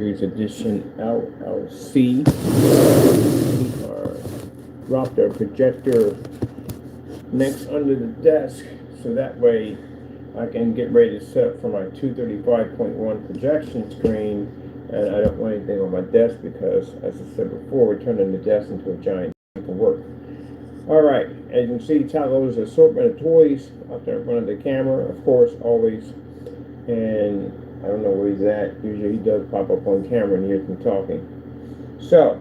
Series Edition LLC. Dropped our projector next under the desk, so that way I can get ready to set up for my 235.1 projection screen. And I don't want anything on my desk because, as I said before, we're turning the desk into a giant for work. All right, as you can see, Tyler's assortment of toys out there in front of the camera, of course, always. And I don't know where he's at. Usually he does pop up on camera and hears me talking. So,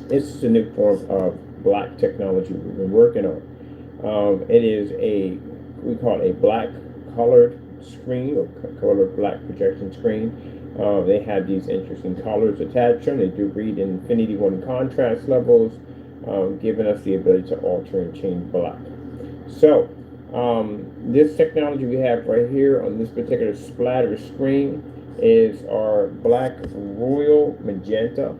this is a new form of black technology we've been working on. It is we call it a black colored screen, or colored black projection screen. They have these interesting colors attached to them. They do read infinity 1 contrast levels, giving us the ability to alter and change black. So, this technology we have right here on this particular splatter screen is our black royal magenta.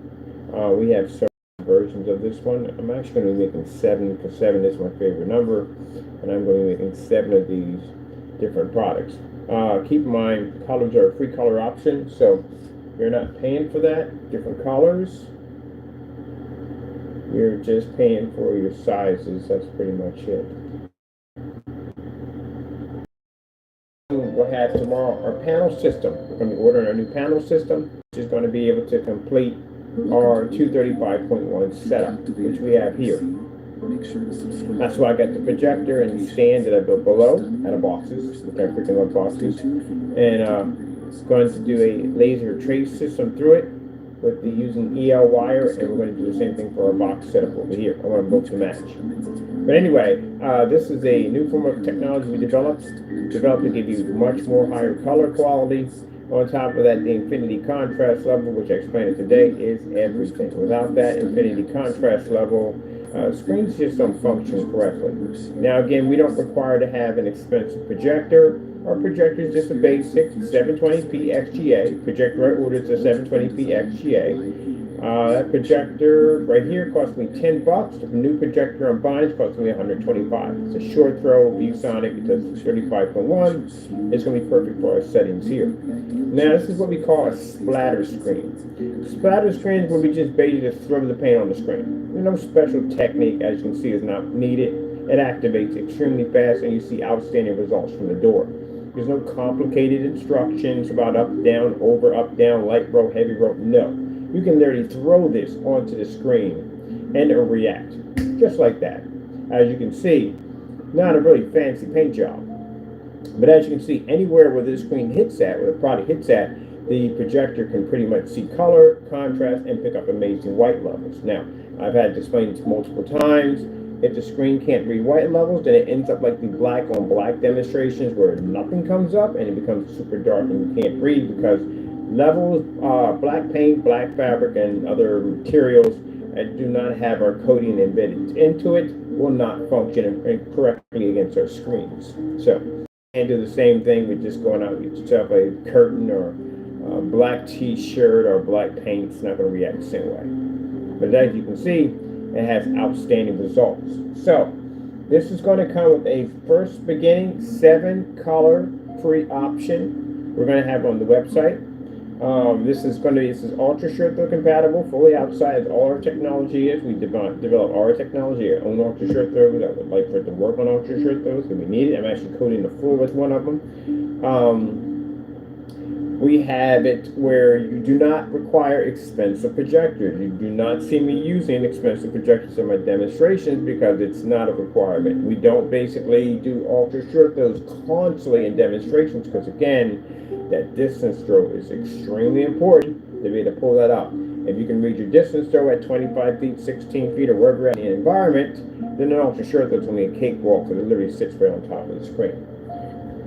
We have several versions of this one. I'm actually going to be making 7, because 7 is my favorite number, and I'm going to be making 7 of these different products. Keep in mind, colors are a free color option, so you're not paying for that. Different colors, you're just paying for your sizes. That's pretty much it. We'll have tomorrow our panel system. We're going to be ordering our new panel system, which is going to be able to complete our 235.1 setup, which we have here. That's why I got the projector and the stand that I built below out of boxes, which I freaking love boxes, and going to do a laser trace system through it with using EL wire, and we're going to do the same thing for our box setup over here. I want them both to match. But anyway, this is a new form of technology we developed to give you much more higher color quality. On top of that, the infinity contrast level, which I explained today, is everything. Without that infinity contrast level, screens just don't function correctly. Now, again, we don't require to have an expensive projector. Our projector is just a basic 720p XGA. Projector I ordered is a 720p XGA. That projector right here cost me $10. The new projector I'm buying is costing me $125. It's a short throw ViewSonic because it's 35.1. It's going to be perfect for our settings here. Now, this is what we call a splatter screen. Splatter screens will be just basically just throw the paint on the screen. No special technique, as you can see, is not needed. It activates extremely fast, and you see outstanding results from the door. There's no complicated instructions about up, down, over, up, down, light row, heavy row. No. You can literally throw this onto the screen and it'll react. Just like that. As you can see, not a really fancy paint job. But as you can see, anywhere where this screen hits at, where the product hits at, the projector can pretty much see color, contrast, and pick up amazing white levels. Now, I've had to explain this multiple times. If the screen can't read white levels, then it ends up like the black on black demonstrations where nothing comes up and it becomes super dark and you can't read because levels, black paint, black fabric, and other materials that do not have our coating embedded into it will not function correctly against our screens. So, you can't do the same thing with just going out and get yourself a curtain or a black t-shirt or black paint. It's not going to react the same way. But as you can see, it has outstanding results. So, this is going to come with a first beginning 7 color free option we're going to have on the website. This is ultra short throw compatible, fully outside as all our technology is. We develop our technology, our own ultra short throws. I would like for it to work on ultra short throws because we need it. I'm actually coating the floor with one of them. We have it where you do not require expensive projectors. You do not see me using expensive projectors in my demonstrations because it's not a requirement. We don't basically do ultra short throws constantly in demonstrations because, again, that distance throw is extremely important to be able to pull that out. If you can read your distance throw at 25 feet, 16 feet, or wherever you're in the environment, then an ultra short throw is only a cakewalk because it literally sits right on top of the screen.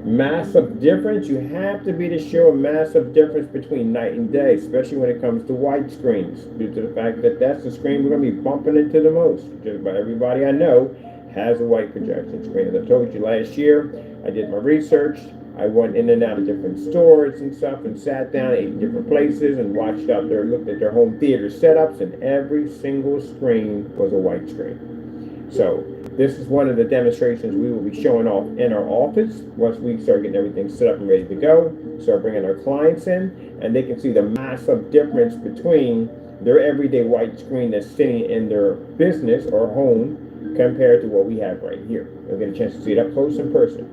Massive difference. You have to be to show a massive difference between night and day, especially when it comes to white screens, due to the fact that that's the screen we're going to be bumping into the most. Just about everybody I know has a white projection screen. As I told you last year, I did my research. I went in and out of different stores and stuff and sat down, ate in different places, and watched out there, looked at their home theater setups, and every single screen was a white screen. So This is one of the demonstrations we will be showing off in our office once we start getting everything set up and ready to go. Start bringing our clients in, and they can see the massive difference between their everyday white screen that's sitting in their business or home compared to what we have right here. They'll get a chance to see it up close in person.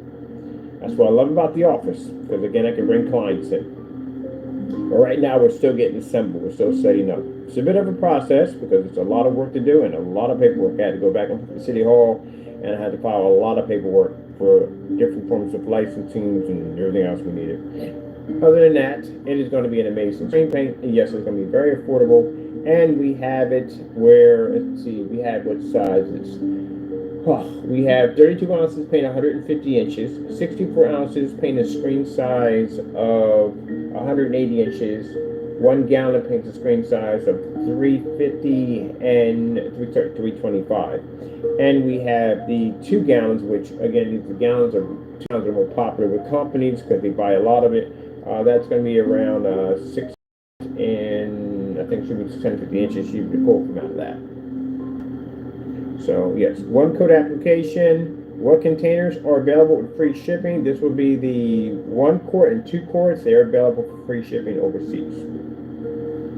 That's what I love about the office, because again, I can bring clients in. But right now, we're still getting assembled. We're still setting up. It's a bit of a process because it's a lot of work to do and a lot of paperwork. I had to go back into the city hall, and I had to file a lot of paperwork for different forms of licensing and everything else we needed. Other than that, it is going to be an amazing screen paint. And yes, it's going to be very affordable. And we have it where, let's see, we have what sizes? Oh, we have 32 ounces paint 150 inches, 64 ounces paint a screen size of 180 inches, 1 gallon paints a screen size of 350 and 325. And we have the 2 gallons, which again, the gallons are 2 gallons are more popular with companies because they buy a lot of it. That's going to be around 6 and I think it should be 650 inches. You can pull from out of that. So yes, 1 code application. What containers are available with free shipping? This will be the 1 quart and 2 quarts. They are available for free shipping overseas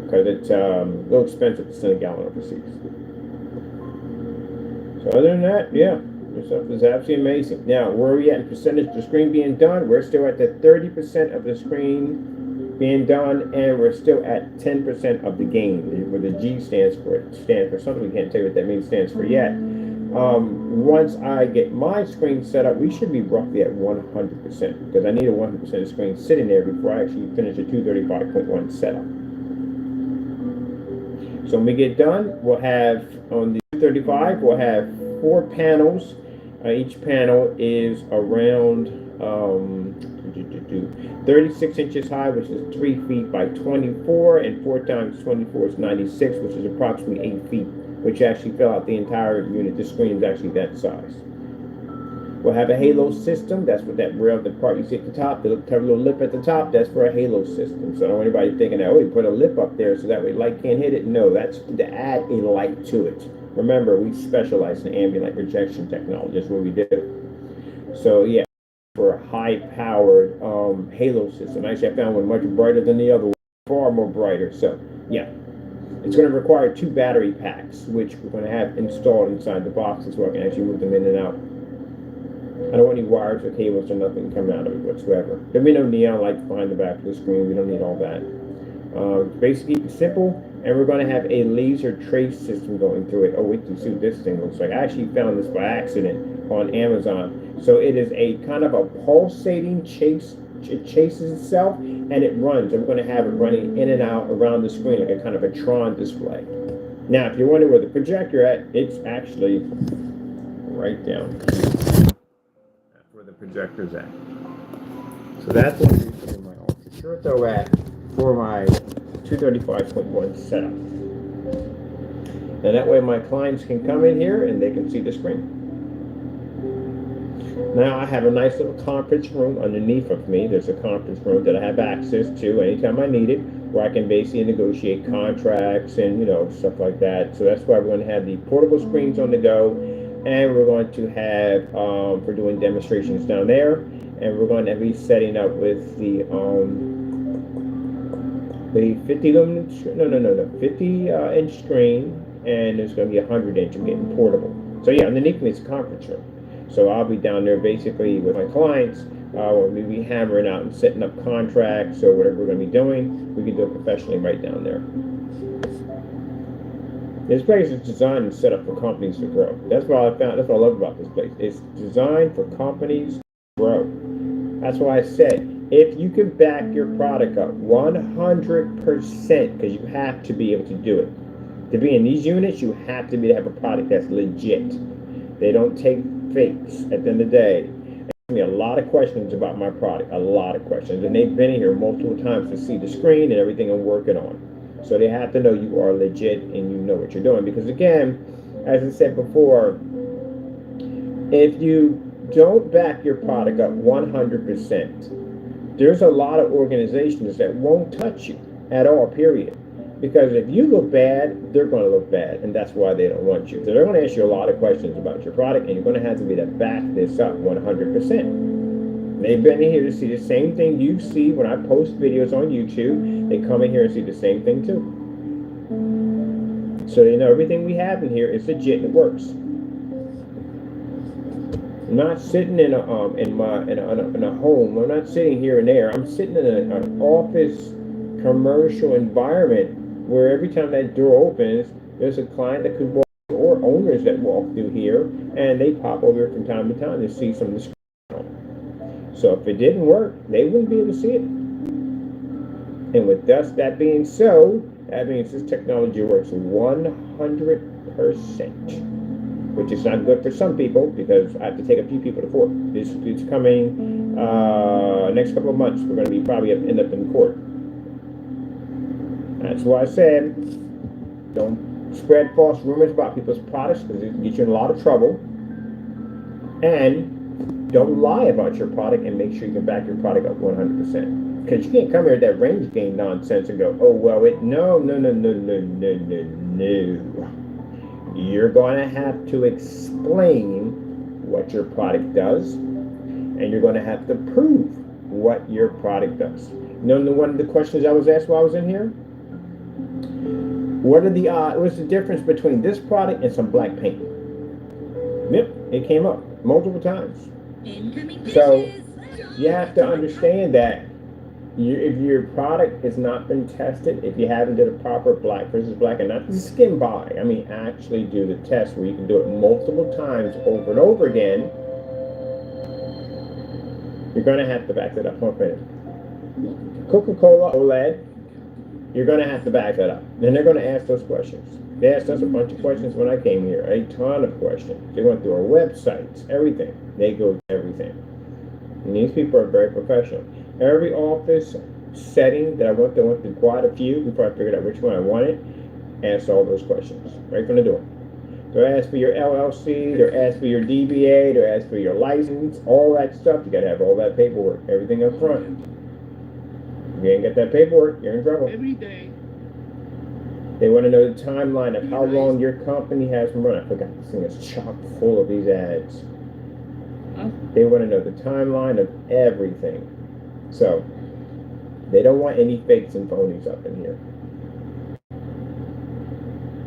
because it's a little expensive to send a gallon overseas. So other than that, yeah, this stuff is absolutely amazing. Now, where are we at in percentage of the screen being done? We're still at the 30% of the screen being done, and we're still at 10% of the game, where the G stands for. It stands for something. We can't tell you what that means stands for yet. Once I get my screen set up, we should be roughly at 100% because I need a 100% of the screen sitting there before I actually finish a 235.1 setup. So when we get done, we'll have on the 235, we'll have 4 panels. Each panel is around 36 inches high, which is 3 feet by 24, and 4 times 24 is 96, which is approximately 8 feet, which actually fill out the entire unit. The screen is actually that size. We'll have a halo system. That's what that rail, the part you see at the top, the little lip at the top, that's for a halo system. So I don't want anybody thinking that, oh, you put a lip up there so that way light can't hit it. No, that's to add a light to it. Remember, we specialize in ambient light projection technology. That's what we do. So yeah, for a high-powered halo system. Actually, I found one much brighter than the other one, far more brighter. So yeah, it's going to require 2 battery packs, which we're going to have installed inside the boxes so I can actually move them in and out. I don't want any wires or cables or nothing coming out of it whatsoever. There'll be no neon lights behind the back of the screen. We don't need all that. Basically, simple, and we're going to have a laser trace system going through it. Oh, wait to see what this thing looks like. I actually found this by accident on Amazon. So it is a kind of a pulsating chase. It chases itself, and it runs. I'm going to have it running in and out around the screen like a kind of a Tron display. Now, if you're wondering where the projector at, it's actually right down. That's where the projector's at. So that's what I'm using my Ultra Shorto at for my 235.1 setup. And that way my clients can come in here and they can see the screen. Now I have a nice little conference room underneath of me. There's a conference room that I have access to anytime I need it, where I can basically negotiate contracts and, you know, stuff like that. So that's why we're going to have the portable screens on the go, and we're going to have for doing demonstrations down there, and we're going to be setting up with the 50 lumen, 50 inch screen, and there's going to be a 100-inch. I'm getting portable. So yeah, underneath me is a conference room. So I'll be down there basically with my clients. We'll be hammering out and setting up contracts or whatever we're going to be doing. We can do it professionally right down there. This place is designed and set up for companies to grow. That's what I found. That's what I love about this place. It's designed for companies to grow. That's why I said, if you can back your product up 100%, because you have to be able to do it. To be in these units, you have to have a product that's legit. They don't take fakes at the end of the day. They ask me a lot of questions about my product, a lot of questions, and they've been in here multiple times to see the screen and everything I'm working on. So they have to know you are legit and you know what you're doing. Because again, as I said before, if you don't back your product up 100%, there's a lot of organizations that won't touch you at all, period. Because if you look bad, they're going to look bad, and that's why they don't want you. So they're going to ask you a lot of questions about your product, and you're going to have to be to back this up 100%. They've been in here to see the same thing you see when I post videos on YouTube. They come in here and see the same thing too. So they know everything we have in here is legit and it works. I'm not sitting in a home. I'm not sitting here and there. I'm sitting in an office commercial environment where every time that door opens, there's a client that could walk or owners that walk through here, and they pop over here from time to time to see some of the screen. So if it didn't work, they wouldn't be able to see it. And with that being so, that means this technology works 100%, which is not good for some people because I have to take a few people to court. It's coming next couple of months. We're going to be probably end up in court. That's why I said don't spread false rumors about people's products because it can get you in a lot of trouble. And don't lie about your product and make sure you can back your product up 100%. Because you can't come here with that range gain nonsense and go, oh, well, no. You're going to have to explain what your product does, and you're going to have to prove what your product does. You know, one of the questions I was asked while I was in here? What's the difference between this product and some black paint? Yep, it came up multiple times. So you have to understand that if your product has not been tested, if you haven't did a proper black versus black, and not skim by, I mean actually do the test where you can do it multiple times over and over again, you're going to have to back that up. Coca-Cola OLED, you're going to have to back that up. Then they're going to ask those questions. They asked us a bunch of questions when I came here, a ton of questions. They went through our websites, everything. They go through everything. And these people are very professional. Every office setting that I went through quite a few before I figured out which one I wanted, asked all those questions right from the door. They'll ask for your LLC, they'll ask for your DBA, they'll ask for your license, all that stuff. You got to have all that paperwork, everything up front. If you ain't got that paperwork, you're in trouble. Every day. They want to know the timeline of how long your company has been running. I forgot, this thing is chock full of these ads. They want to know the timeline of everything. So, they don't want any fakes and phonies up in here.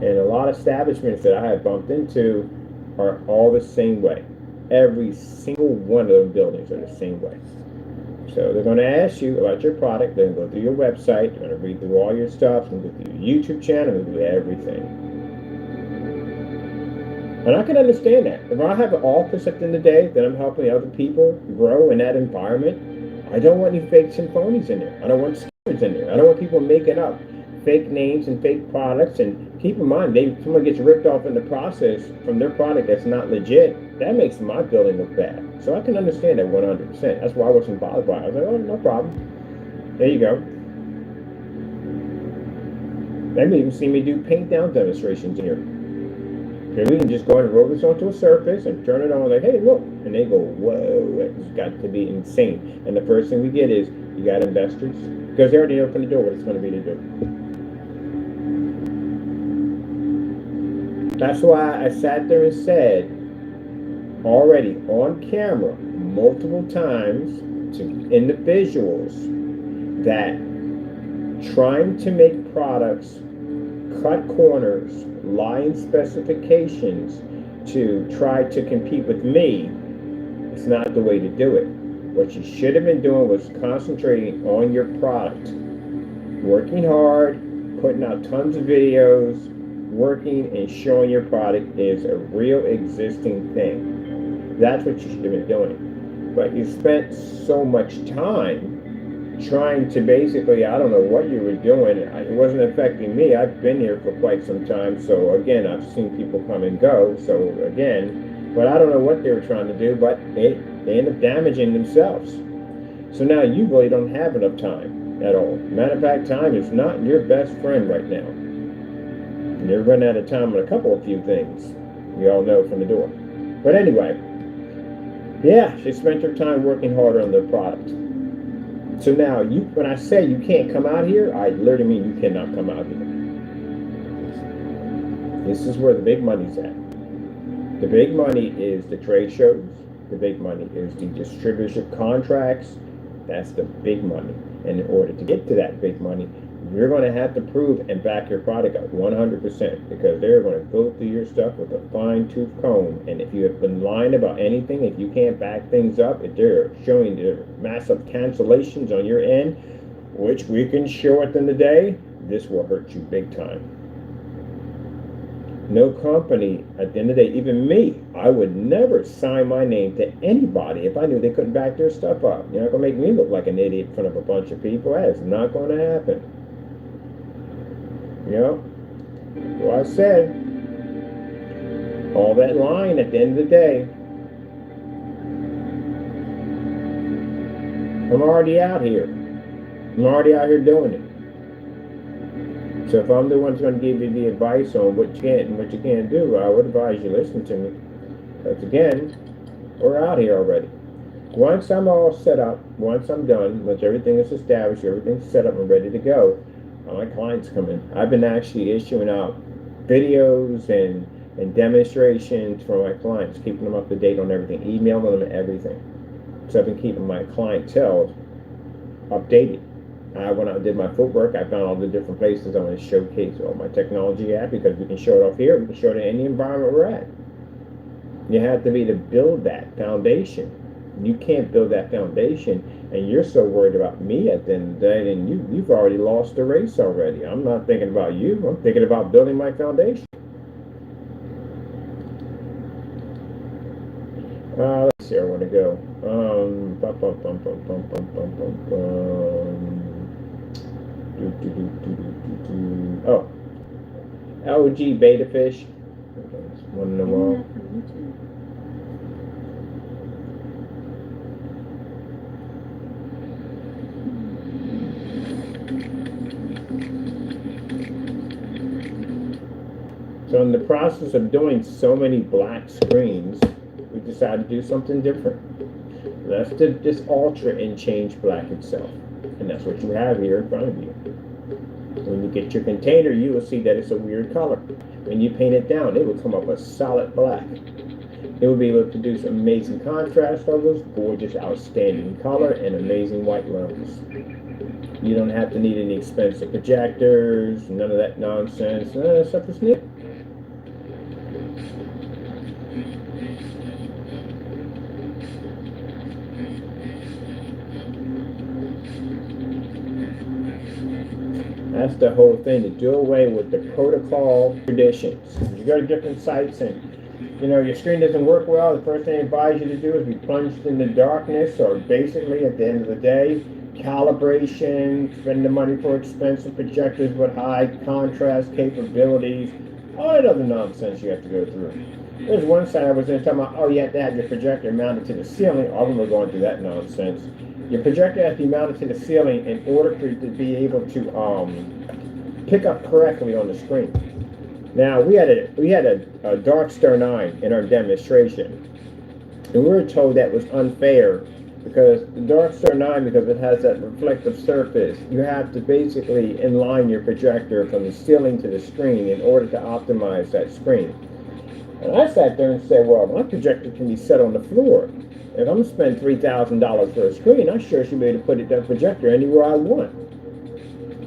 And a lot of establishments that I have bumped into are all the same way. Every single one of those buildings are the same way. So they're going to ask you about your product. They're going to go through your website. They're going to read through all your stuff. They're going to go through your YouTube channel. They're going to do everything. And I can understand that. If I have an office at the end of the day that I'm helping other people grow in that environment, I don't want any fakes and phonies in there. I don't want scammers in there. I don't want people making up fake names and fake products. And keep in mind, someone gets ripped off in the process from their product that's not legit. That makes my building look bad. So I can understand that 100%. That's why I wasn't bothered by it. I was like, oh, no problem. There you go. They may even see me do paint down demonstrations here. And we can just go ahead and roll this onto a surface and turn it on like, hey, look. And they go, whoa, it's got to be insane. And the first thing we get is, you got investors? Because they already know from the door what it's going to be to do. That's why I sat there and said, already on camera, multiple times to individuals that trying to make products, cut corners, lie in specifications to try to compete with me, it's not the way to do it. What you should have been doing was concentrating on your product, working hard, putting out tons of videos, working and showing your product is a real existing thing. That's what you should have been doing. But you spent so much time trying to basically, I don't know what you were doing. It wasn't affecting me. I've been here for quite some time. So again, I've seen people come and go. So again, but I don't know what they were trying to do, but they end up damaging themselves. So now you really don't have enough time at all. Matter of fact, time is not your best friend right now. You're running out of time on a few things. We all know from the door. But anyway, yeah, she spent her time working harder on the product. So now, when I say you can't come out here, I literally mean you cannot come out here. This is where the big money's at. The big money is the trade shows. The big money is the distributorship contracts. That's the big money. And in order to get to that big money, you're going to have to prove and back your product up 100%, because they're going to go through your stuff with a fine-tooth comb. And if you have been lying about anything, if you can't back things up, if they're showing the massive cancellations on your end, which we can show at the end of the day, this will hurt you big time. No company, at the end of the day, even me, I would never sign my name to anybody if I knew they couldn't back their stuff up. You're not going to make me look like an idiot in front of a bunch of people. That's not going to happen. You know? So I said, all that lying at the end of the day, I'm already out here. I'm already out here doing it. So if I'm the one who's going to give you the advice on what you can and what you can't do, I would advise you listen to me. Because again, we're out here already. Once I'm all set up, once I'm done, once everything is established, everything's set up and ready to go, my clients come in. I've been actually issuing out videos and demonstrations for my clients, keeping them up to date on everything, emailing them everything. So I've been keeping my clientele updated. When I did my footwork, I found all the different places I want to showcase all my technology at, because we can show it off here, we can show it in any environment we're at. You have to be to build that foundation. You can't build that foundation and you're so worried about me at the end of the day, then you've already lost the race already. I'm not thinking about you, I'm thinking about building my foundation. Let's see, I want to go. Oh, LG beta fish. One in a while. So in the process of doing so many black screens, we decided to do something different. Let's just alter and change black itself. And that's what you have here in front of you. When you get your container, you will see that it's a weird color. When you paint it down, it will come up a solid black. It will be able to produce amazing contrast levels, gorgeous, outstanding color, and amazing white levels. You don't have to need any expensive projectors, none of that nonsense. Stuff is new. That's the whole thing, to do away with the protocol traditions. You go to different sites and your screen doesn't work well, the first thing I advise you to do is be plunged in the darkness, or basically at the end of the day, calibration, spend the money for expensive projectors with high contrast capabilities, all that other nonsense you have to go through. There's one site I was in talking about, you have to have your projector mounted to the ceiling. All of them are going through that nonsense. Your projector has to be mounted to the ceiling in order for it to be able to pick up correctly on the screen. Now we had a Dark Star 9 in our demonstration, and we were told that was unfair because the Dark Star 9, because it has that reflective surface, you have to basically inline your projector from the ceiling to the screen in order to optimize that screen. And I sat there and said, well, my projector can be set on the floor. If I'm going to spend $3,000 for a screen, I sure should be able to put that projector anywhere I want.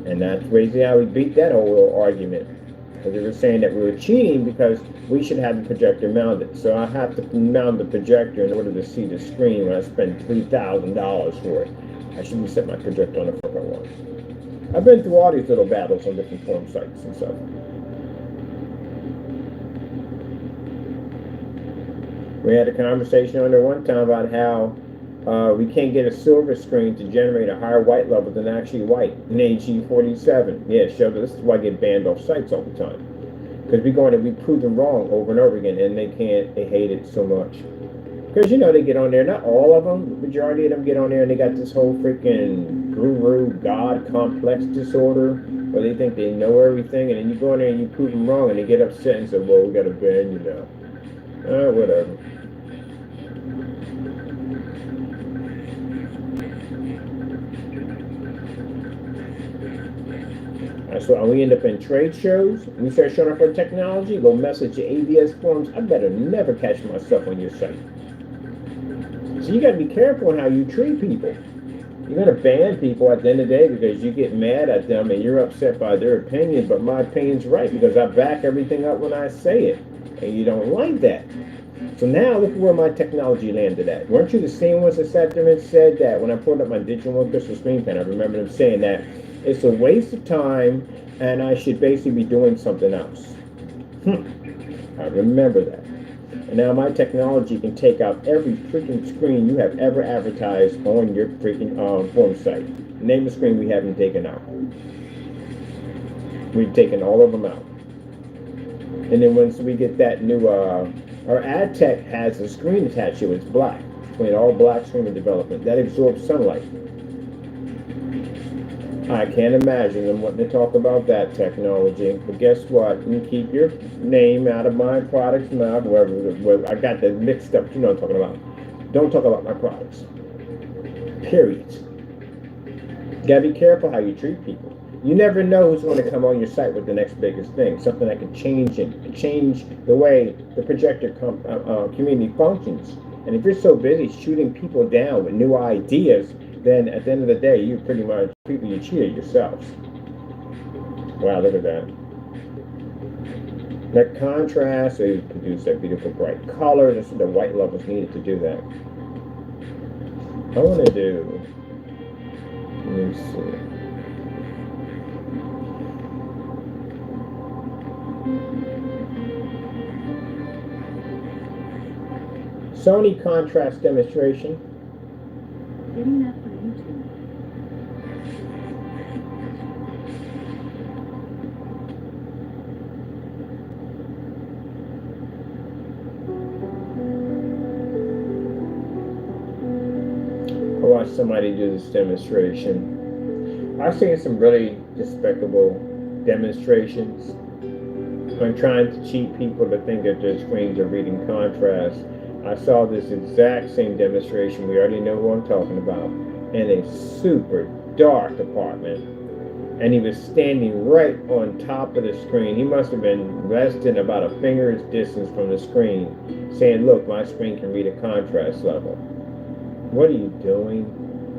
And that's basically how we beat that whole little argument. Because they were saying that we were cheating because we should have the projector mounted. So I have to mount the projector in order to see the screen when I spend $3,000 for it. I shouldn't set my projector on the floor if I want. I've been through all these little battles on different forum sites and stuff. We had a conversation on there one time about how we can't get a silver screen to generate a higher white level than actually white in AG47. Yeah, so this is why I get banned off sites all the time. Because we prove them wrong over and over again, and they hate it so much. Because, they get on there, not all of them, the majority of them get on there and they got this whole freaking guru god complex disorder where they think they know everything, and then you go in there and you prove them wrong and they get upset and say, well, we got to ban you now. Whatever. That's why when we end up in trade shows, when we start showing off our technology, go message the ABS forums, I better never catch myself on your site. So you got to be careful on how you treat people. You're going to ban people at the end of the day because you get mad at them and you're upset by their opinion, but my opinion's right because I back everything up when I say it, and you don't like that. So now look where my technology landed at. Weren't you the same ones that sat there and said that when I pulled up my Digital One Crystal Screen Pen, I remember them saying that it's a waste of time and I should basically be doing something else. I remember that. And now my technology can take out every freaking screen you have ever advertised on your freaking form site. Name the screen we haven't taken out. We've taken all of them out. And then once we get that new, our ad tech has a screen attached to it. It's black. It's an all black screen of development. That absorbs sunlight. I can't imagine them wanting to talk about that technology. But guess what? You can keep your name out of my product's mouth. Wherever I got that mixed up. You know what I'm talking about. Don't talk about my products. Period. You gotta be careful how you treat people. You never know who's going to come on your site with the next biggest thing. Something that can change the way the projector community functions. And if you're so busy shooting people down with new ideas, then at the end of the day, you pretty much people you cheated yourselves. Wow, look at that. That contrast, so you produce that beautiful bright color. That's what the white levels needed to do that. I want to do, let me see. Sony contrast demonstration. Getting that for YouTube. I watched somebody do this demonstration. I've seen some really despicable demonstrations. I'm trying to cheat people to think that their screens are reading contrast. I saw this exact same demonstration. We already know who I'm talking about. In a super dark apartment. And he was standing right on top of the screen. He must have been less than about a finger's distance from the screen, saying, look, my screen can read a contrast level. What are you doing?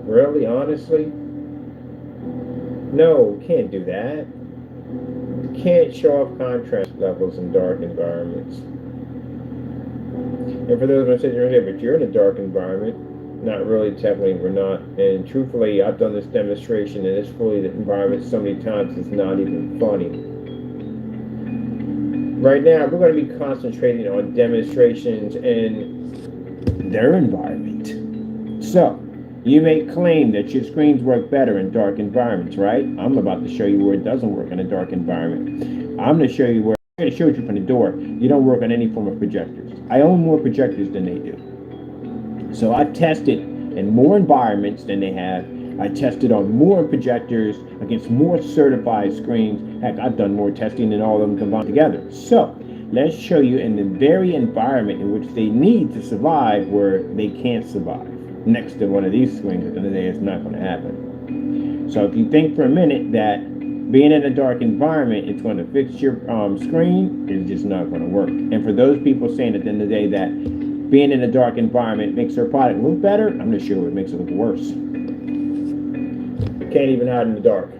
Really? Honestly? No, you can't do that. You can't show off contrast levels in dark environments. And for those who say, but you're in a dark environment, not really, technically, we're not. And truthfully, I've done this demonstration in this fully lit environment so many times, it's not even funny. Right now, we're going to be concentrating on demonstrations in their environment. So, you may claim that your screens work better in dark environments, right? I'm about to show you where it doesn't work in a dark environment. I'm going to show you where, I'm going to show you from the door, you don't work on any form of projectors. I own more projectors than they do. So I tested in more environments than they have. I tested on more projectors against more certified screens. Heck, I've done more testing than all of them combined together. So let's show you in the very environment in which they need to survive where they can't survive. Next to one of these screens, at the end of the day, it's not going to happen. So if you think for a minute that being in a dark environment, it's going to fix your screen, it's just not going to work. And for those people saying at the end of the day that being in a dark environment makes their product look better, I'm not sure it makes it look worse. You can't even hide in the dark.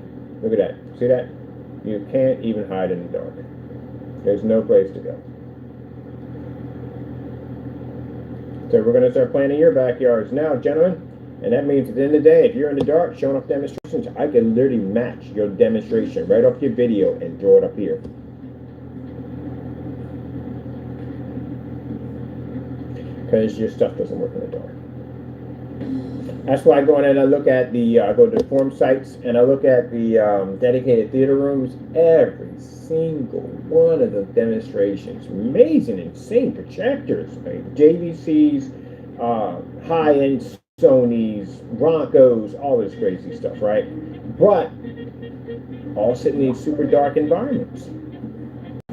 Look at that. See that? You can't even hide in the dark. There's no place to go. So we're going to start playing in your backyards now, gentlemen. And that means at the end of the day, if you're in the dark showing off demonstrations, I can literally match your demonstration right off your video and draw it up here. Because your stuff doesn't work in the dark. That's why I go in and I look at the, I go to the forum sites and I look at the dedicated theater rooms. Every single one of the demonstrations. Amazing, insane projectors. Right? JVCs, high-end Sony's, Broncos, all this crazy stuff, right? But all sitting in these super dark environments.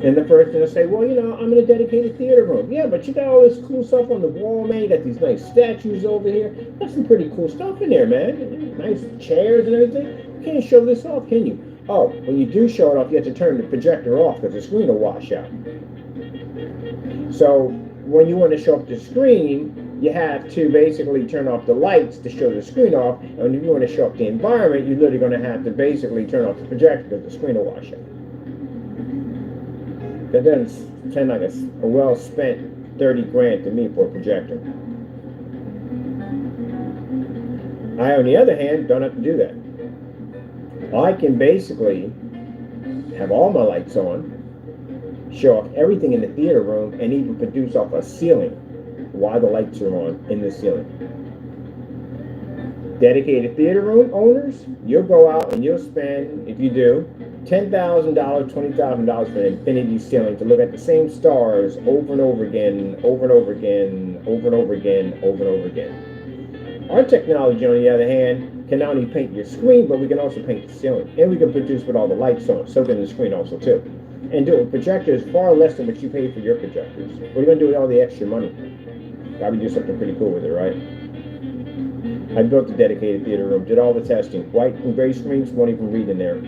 And the first thing to say, well, you know, I'm in a dedicated theater room. Yeah, but you got all this cool stuff on the wall, man. You got these nice statues over here. Got some pretty cool stuff in there, man. Nice chairs and everything. You can't show this off, can you? Oh, when you do show it off, you have to turn the projector off because the screen will wash out. So when you want to show up the screen, you have to basically turn off the lights to show the screen off. And if you want to show up the environment, you're literally going to have to basically turn off the projector because the screen will wash out. That doesn't sound like a well-spent 30 grand to me for a projector. I, on the other hand, don't have to do that. I can basically have all my lights on, show off everything in the theater room, and even produce off a ceiling while the lights are on in the ceiling. Dedicated theater room owners, you'll go out and you'll spend, if you do, $10,000, $20,000 for an infinity ceiling to look at the same stars over and over again, over and over again, over and over again, over and over again. Our technology, on the other hand, can not only paint your screen, but we can also paint the ceiling. And we can produce with all the lights on, so can the screen also too. And do it with projectors far less than what you pay for your projectors. What are you going to do with all the extra money? Probably do something pretty cool with it, right? I built a dedicated theater room, did all the testing. White and gray screens, won't even read in there.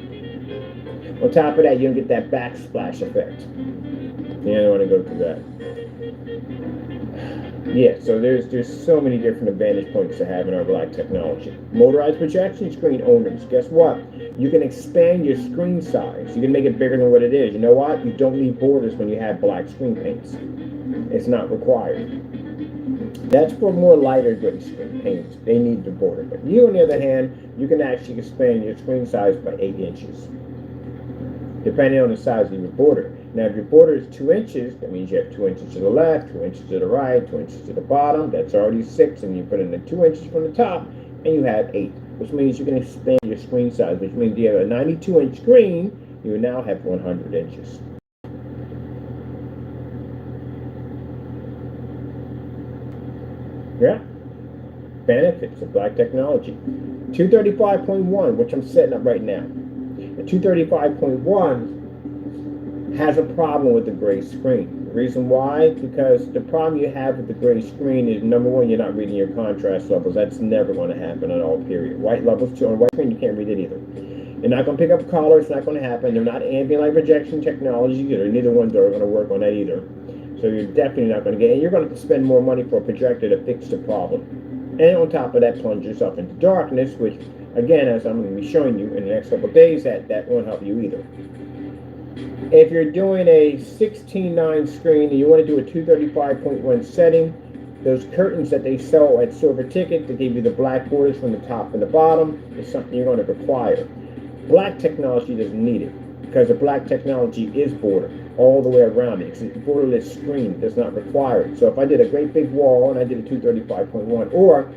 On top of that, you don't get that backsplash effect. You don't want to go through that. Yeah, so there's so many different advantage points to having our black technology. Motorized projection screen owners, guess what? You can expand your screen size. You can make it bigger than what it is. You know what? You don't need borders when you have black screen paints. It's not required. That's for more lighter gray screen paints. They need the border. But you, on the other hand, you can actually expand your screen size by 8 inches, depending on the size of your border. Now, if your border is 2 inches, that means you have 2 inches to the left, 2 inches to the right, 2 inches to the bottom. That's already 6, and you put in the 2 inches from the top, and you have 8, which means you can expand your screen size, which means you have a 92-inch screen, you now have 100 inches. Yeah. Benefits of black technology. 235.1, which I'm setting up right now. The 235.1 has a problem with the gray screen. The reason why? Because the problem you have with the gray screen is, number one, you're not reading your contrast levels. That's never going to happen at all, period. White levels, too. On white screen, you can't read it either. You're not going to pick up color. It's not going to happen. They're not ambient light projection technology either. Neither ones are going to work on that either. So you're definitely not going to get it. And you're going to spend more money for a projector to fix the problem. And on top of that, plunge yourself into darkness, which, again, as I'm going to be showing you in the next couple of days, that won't help you either. If you're doing a 16:9 screen and you want to do a 235.1 setting, those curtains that they sell at Silver Ticket to give you the black borders from the top and the bottom is something you're going to require. Black technology doesn't need it, because the black technology is border all the way around it. It's a borderless screen. It does not require it. So if I did a great big wall and I did a 235.1, or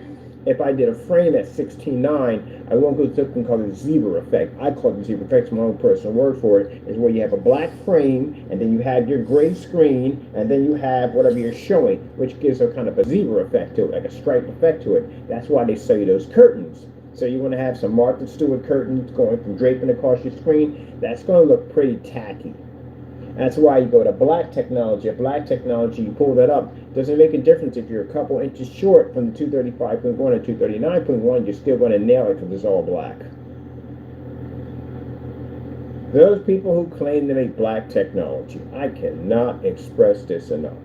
if I did a frame at 16:9, I won't go to something called the zebra effect. I call it the zebra effect. It's my own personal word for it. Is where you have a black frame, and then you have your gray screen, and then you have whatever you're showing, which gives a kind of a zebra effect to it, like a stripe effect to it. That's why they sell you those curtains. So you want to have some Martha Stewart curtains going from draping across your screen. That's going to look pretty tacky. That's why you go to black technology. A black technology, you pull that up. Doesn't make a difference if you're a couple inches short from the 235.1 or 239.1. You're still going to nail it because it's all black. Those people who claim to make black technology, I cannot express this enough.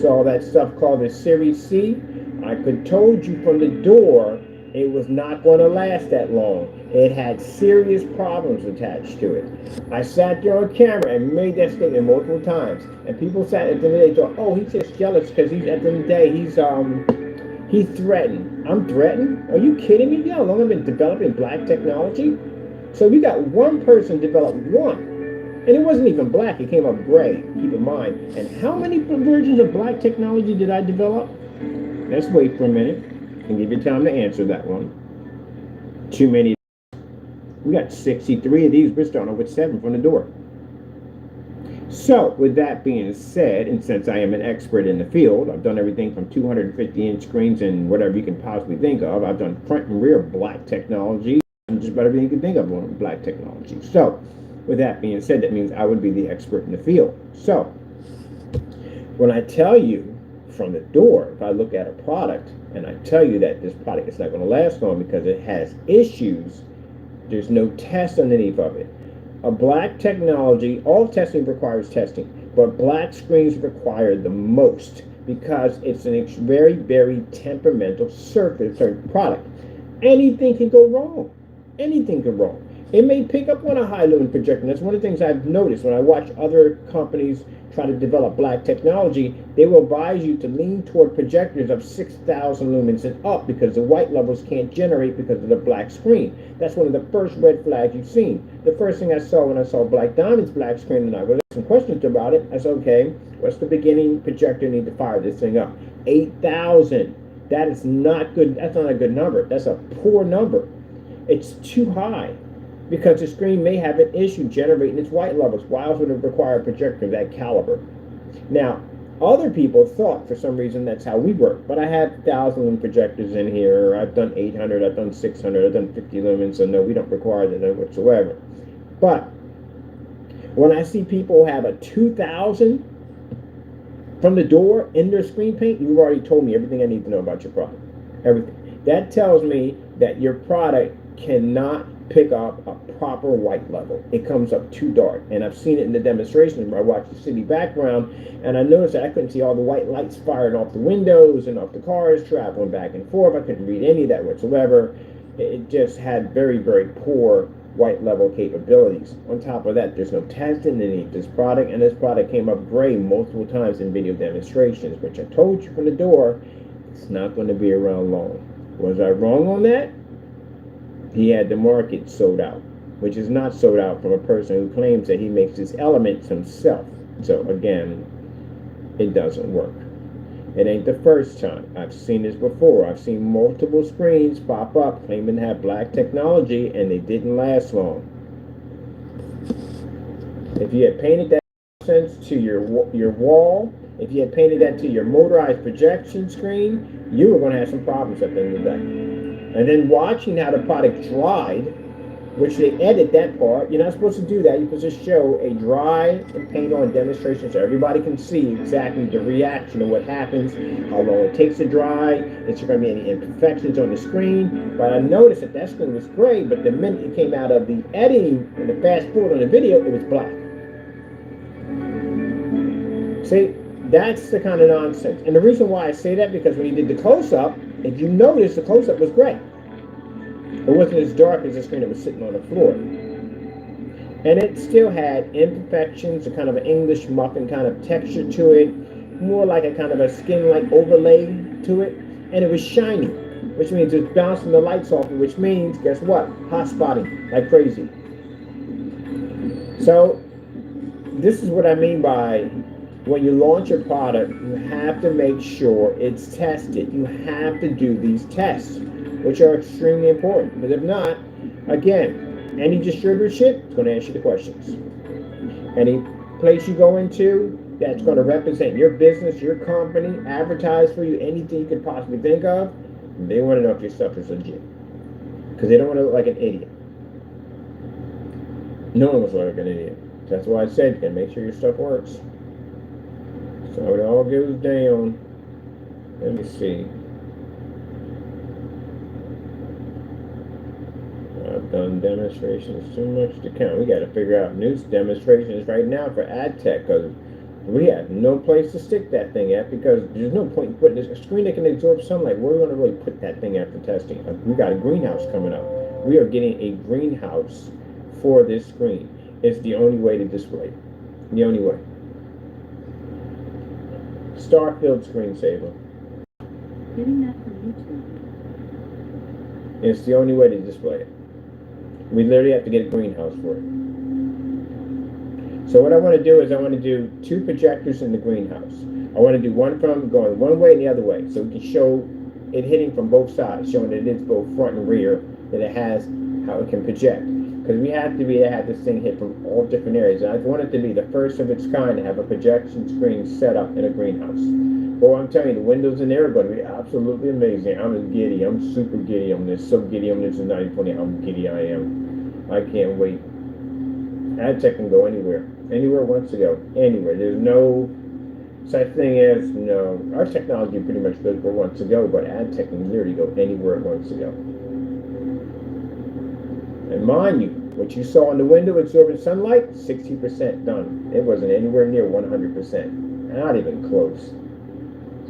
Saw that stuff called the Series C. I could told you from the door it was not going to last that long. It had serious problems attached to it. I sat there on camera and made that statement multiple times. And people sat at the end of the day thought, oh, he's just jealous because he's at the end of the day, he's threatened. I'm threatened? Are you kidding me? You know how long I've been developing black technology? So we got one person developed one. And it wasn't even black, it came up gray, keep in mind. And how many versions of black technology did I develop? Let's wait for a minute and give you time to answer that one. Too many. We got 63 of these. We're starting off with 7 from the door. So, with that being said, and since I am an expert in the field, I've done everything from 250-inch screens and whatever you can possibly think of. I've done front and rear black technology, and just about everything you can think of on black technology. So, with that being said, that means I would be the expert in the field. So, when I tell you from the door, if I look at a product and I tell you that this product is not going to last long because it has issues, there's no test underneath of it. A black technology, all testing requires testing, but black screens require the most because it's a very, very temperamental surface or product. Anything can go wrong. Anything can go wrong. It may pick up on a high lumen projector. That's one of the things I've noticed when I watch other companies try to develop black technology. They will advise you to lean toward projectors of 6,000 lumens and up because the white levels can't generate because of the black screen. That's one of the first red flags you've seen. The first thing I saw when I saw Black Diamond's black screen, and I was some questions about it, I said, okay, what's the beginning projector need to fire this thing up? 8,000. That is not good. That's not a good number. That's a poor number. It's too high because the screen may have an issue generating its white levels. Why else would it require a projector of that caliber? Now, other people thought for some reason that's how we work, but I have 1,000 lumen projectors in here. I've done 800, I've done 600, I've done 50 lumens, so no, we don't require that whatsoever. But when I see people have a 2,000 from the door in their screen paint, you've already told me everything I need to know about your product. Everything. That tells me that your product cannot pick up a proper white level. It comes up too dark. And I've seen it in the demonstration where I watched the city background, and I noticed that I couldn't see all the white lights firing off the windows and off the cars traveling back and forth. I couldn't read any of that whatsoever. It just had very, very poor white level capabilities. On top of that, there's no testing underneath this product, and this product came up gray multiple times in video demonstrations, which I told you from the door, it's not going to be around long. Was I wrong on that? He had the market sold out, which is not sold out from a person who claims that he makes his elements himself. So again, it doesn't work. It ain't the first time. I've seen this before. I've seen multiple screens pop up claiming to have black technology, and they didn't last long. If you had painted that sense to your wall, if you had painted that to your motorized projection screen, you were going to have some problems at the end of the day. And then watching how the product dried, which they edit that part. You're not supposed to do that. You're supposed to show a dry and paint on demonstration so everybody can see exactly the reaction of what happens, how long it takes to dry, is there going to be any imperfections on the screen. But I noticed that screen was gray, but the minute it came out of the editing and the fast forward on the video, it was black. See, that's the kind of nonsense. And the reason why I say that, because when you did the close-up, if you notice, the close-up was gray. It wasn't as dark as the screen that was sitting on the floor. And it still had imperfections, a kind of an English muffin kind of texture to it, more like a kind of a skin-like overlay to it. And it was shiny, which means it's bouncing the lights off it, which means, guess what? Hot spotting like crazy. So this is what I mean by when you launch a product, you have to make sure it's tested. You have to do these tests, which are extremely important. But if not, again, any distributorship is going to ask you the questions. Any place you go into that's going to represent your business, your company, advertise for you, anything you could possibly think of, they want to know if your stuff is legit. Because they don't want to look like an idiot. No one wants to look like an idiot. That's why I said you can make sure your stuff works. So it all goes down. Let me see. I've done demonstrations too much to count. We got to figure out new demonstrations right now for ad tech, because we have no place to stick that thing at, because there's no point in putting this a screen that can absorb sunlight. Where are we going to really put that thing at for testing? We got a greenhouse coming up. We are getting a greenhouse for this screen. It's the only way to display it. The only way. Starfield screensaver. Getting that from YouTube. It's the only way to display it. We literally have to get a greenhouse for it. So what I want to do is I want to do 2 projectors in the greenhouse. I want to do one from going one way and the other way, so we can show it hitting from both sides, showing that it is both front and rear, that it has how it can project. Because we have to be able to have this thing hit from all different areas. And I want it to be the first of its kind to have a projection screen set up in a greenhouse. Well, I'm telling you, the windows in there are going to be absolutely amazing. I'm giddy. I'm super giddy on this. So giddy on this is not even funny how giddy I am. I can't wait. AdTech can go anywhere. Anywhere it wants to go. Anywhere. There's no such thing as, no. Our technology pretty much goes where it wants to go, but AdTech can literally go anywhere it wants to go. And mind you, What you saw in the window absorbing sunlight, 60% done. It wasn't anywhere near 100%. Not even close.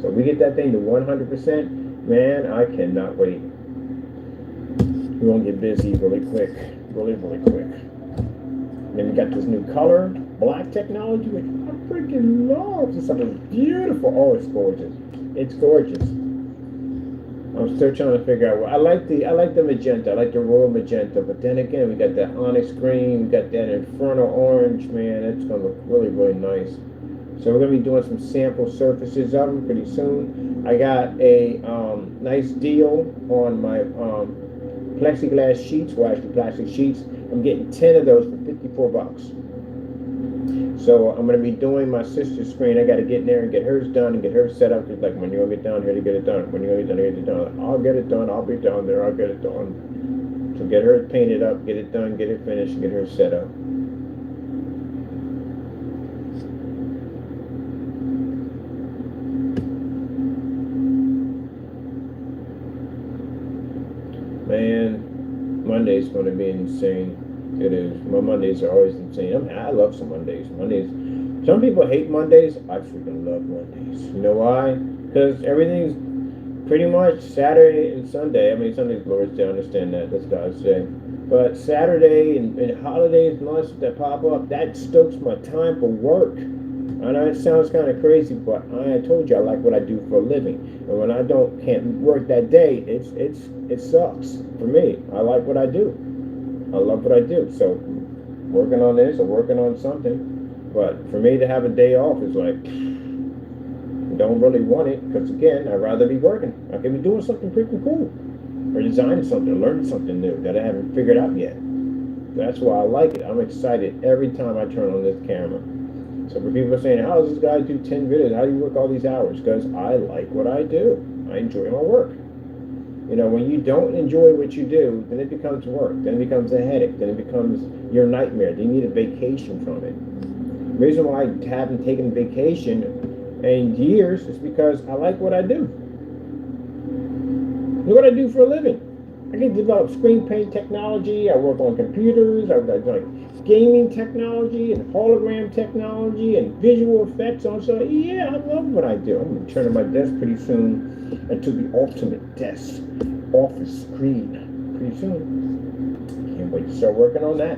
So we get that thing to 100%, man, I cannot wait. We're gonna get busy really quick, really quick. Then we got this new color, black technology, which I freaking love. This stuff is beautiful. Oh, it's gorgeous. It's gorgeous. I'm still trying to figure out what I like the magenta, I like the royal magenta, but then again we got that onyx green, we got that infernal orange, man, it's gonna look really, really nice. So we're gonna be doing some sample surfaces of them pretty soon. I got a nice deal on my plexiglass sheets, well actually plastic sheets. I'm getting 10 of those for 54 bucks. So I'm going to be doing my sister's screen. I got to get in there and get hers done and get hers set up. Cause like, when you going to get down here to get it done? When you going to get down here to get it done? I'll get it done. I'll be down there. I'll get it done. So get her painted up, get it done, get it finished, and get her set up. Man, Monday's going to be insane. It is. My Mondays are always insane. I love some Mondays. Some people hate Mondays. I freaking love Mondays. You know why? Because everything's pretty much Saturday and Sunday. I mean, Sunday's Lord's Day. I understand that. That's God's day. But Saturday and holidays and all that stuff that pop up, that stokes my time for work. I know it sounds kind of crazy, but I told you I like what I do for a living. And when I can't work that day, it sucks for me. I like what I do. I love what I do. So working on this or working on something. But for me to have a day off is like, don't really want it, because again, I'd rather be working. I could be doing something freaking cool, or designing something, learning something new that I haven't figured out yet. That's why I like it. I'm excited every time I turn on this camera. So for people saying, how does this guy do 10 videos? How do you work all these hours? Because I like what I do. I enjoy my work. You know, when you don't enjoy what you do, then it becomes work. Then it becomes a headache. Then it becomes your nightmare. Then you need a vacation from it. The reason why I haven't taken vacation in years is because I like what I do. Look what I do for a living. I can develop screen paint technology. I work on computers. I like gaming technology and hologram technology and visual effects. Also, yeah, I love what I do. I'm going to turn on my desk pretty soon into the ultimate desk office screen pretty soon. Can't wait to start working on that.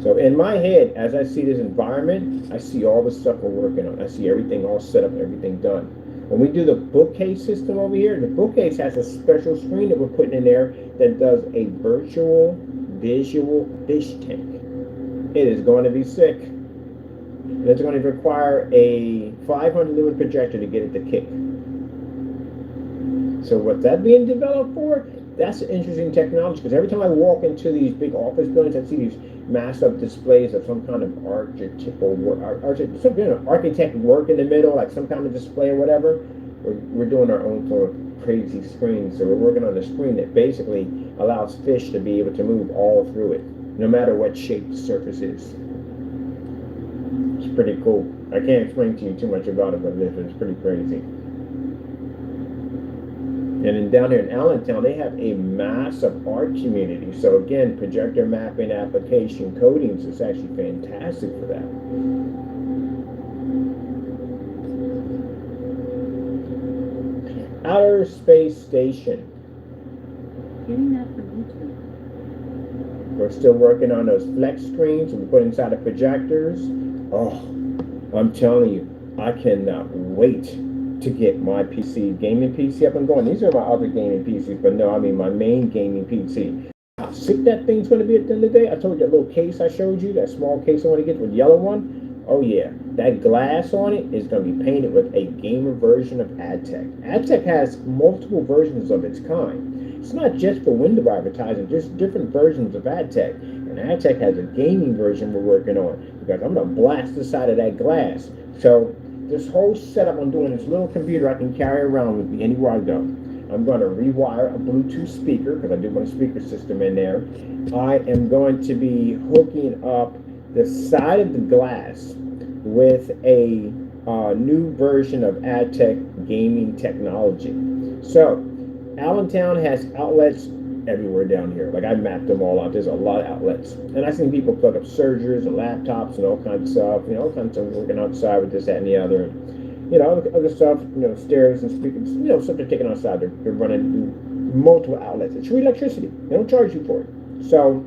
So in my head, as I see this environment, I see all the stuff we're working on. I see everything all set up, everything done. When we do the bookcase system over here, the bookcase has a special screen that we're putting in there that does a virtual visual fish tank. It is going to be sick. And it's going to require a 500 lumen projector to get it to kick. So what's that being developed for? That's an interesting technology, because every time I walk into these big office buildings, I see these massive displays of some kind of architectural work, some kind of architect work in the middle, like some kind of display or whatever. We're doing our own sort of crazy screen. So we're working on a screen that basically allows fish to be able to move all through it, no matter what shape the surface is. It's pretty cool. I can't explain to you too much about it, but it's pretty crazy. And then down here in Allentown, they have a massive art community. So again, projector mapping application coatings is actually fantastic for that. Outer Space Station. Getting that from YouTube. We're still working on those flex screens we put inside the projectors. Oh, I'm telling you, I cannot wait to get my gaming PC up and going. These are my other gaming PCs, but no, I mean my main gaming PC. How sick that thing's going to be at the end of the day. I told you that little case I showed you, that small case I want to get, with the yellow one. Oh yeah, that glass on it is going to be painted with a gamer version of AdTech. AdTech has multiple versions of its kind. It's not just for window advertising, just different versions of AdTech. And AdTech has a gaming version we're working on, because I'm going to blast the side of that glass. So this whole setup I'm doing, this little computer I can carry around with me anywhere I go. I'm going to rewire a Bluetooth speaker, because I do want a speaker system in there. I am going to be hooking up the side of the glass with a new version of AdTech gaming technology. So Allentown has outlets everywhere down here. Like I mapped them all out. There's a lot of outlets, and I've seen people plug up surgers and laptops and all kinds of stuff. You know, all kinds of stuff working outside with this, that, and the other. You know, other stuff. You know, stairs and speakers. You know, stuff they're taking outside. They're running multiple outlets. It's free electricity. They don't charge you for it. So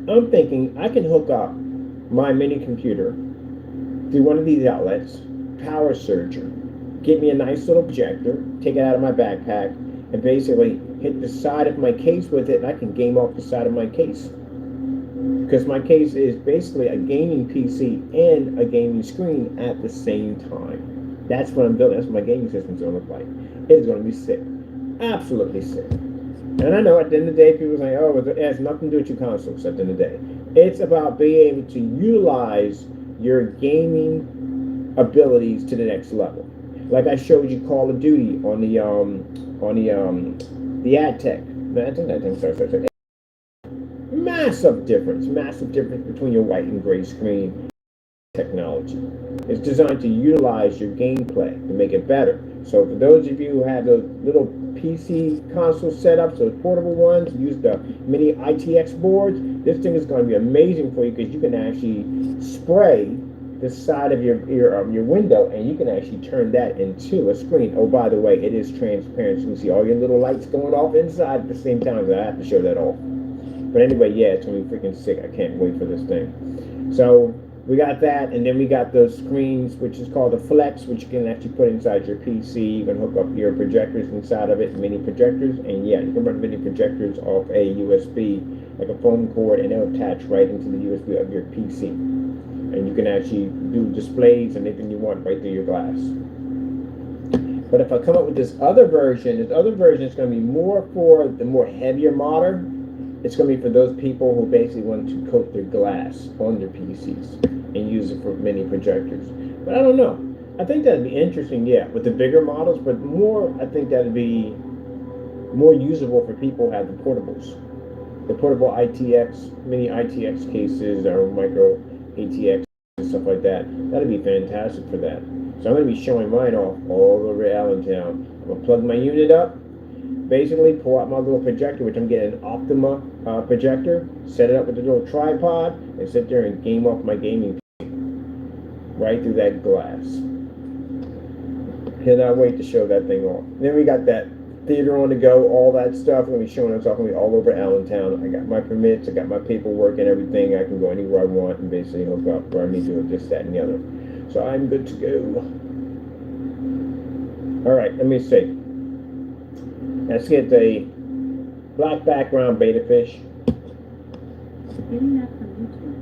I'm thinking I can hook up my mini computer through one of these outlets, power surger, get me a nice little projector, take it out of my backpack, and basically hit the side of my case with it, and I can game off the side of my case. Because my case is basically a gaming PC and a gaming screen at the same time. That's what I'm building. That's what my gaming system's going to look like. It's going to be sick. Absolutely sick. And I know at the end of the day, people say, oh, it has nothing to do with your consoles at the end of the day. It's about being able to utilize your gaming abilities to the next level. Like I showed you Call of Duty on the ad tech. I think that thing starts. Massive difference between your white and gray screen technology. It's designed to utilize your gameplay to make it better. So for those of you who have those little PC console setups, those portable ones, use the mini ITX boards, this thing is going to be amazing for you because you can actually spray the side of your window, and you can actually turn that into a screen. Oh, by the way, it is transparent. So you can see all your little lights going off inside at the same time. So I have to show that off. But anyway, yeah, it's going to be freaking sick. I can't wait for this thing. So we got that, and then we got those screens, which is called the Flex, which you can actually put inside your PC. You can hook up your projectors inside of it, mini projecters, and yeah, you can run mini projectors off a USB, like a phone cord, and they'll attach right into the USB of your PC. And you can actually do displays and anything you want right through your glass. But if I come up with this other version is going to be more for the more heavier modder. It's going to be for those people who basically want to coat their glass on their PCs and use it for mini projectors. But I don't know. I think that'd be interesting, yeah, with the bigger models, but more, I think that'd be more usable for people who have the portables. The portable ITX, mini ITX cases or micro ATX and stuff like that. That'd be fantastic for that. So I'm going to be showing mine off all over Allentown. I'm going to plug my unit up, basically pull out my little projector, which I'm getting an Optima projector, set it up with a little tripod, and sit there and game off my gaming PC right through that glass. Cannot wait to show that thing off. And then we got that theater on the go, all that stuff. I'm going to be showing us off. Going to be all over Allentown. I got my permits, I got my paperwork and everything. I can go anywhere I want and basically hook up where I need to do this, that, and the other. So I'm good to go. All right, let me see. Let's get the black background beta fish. Getting that from YouTube.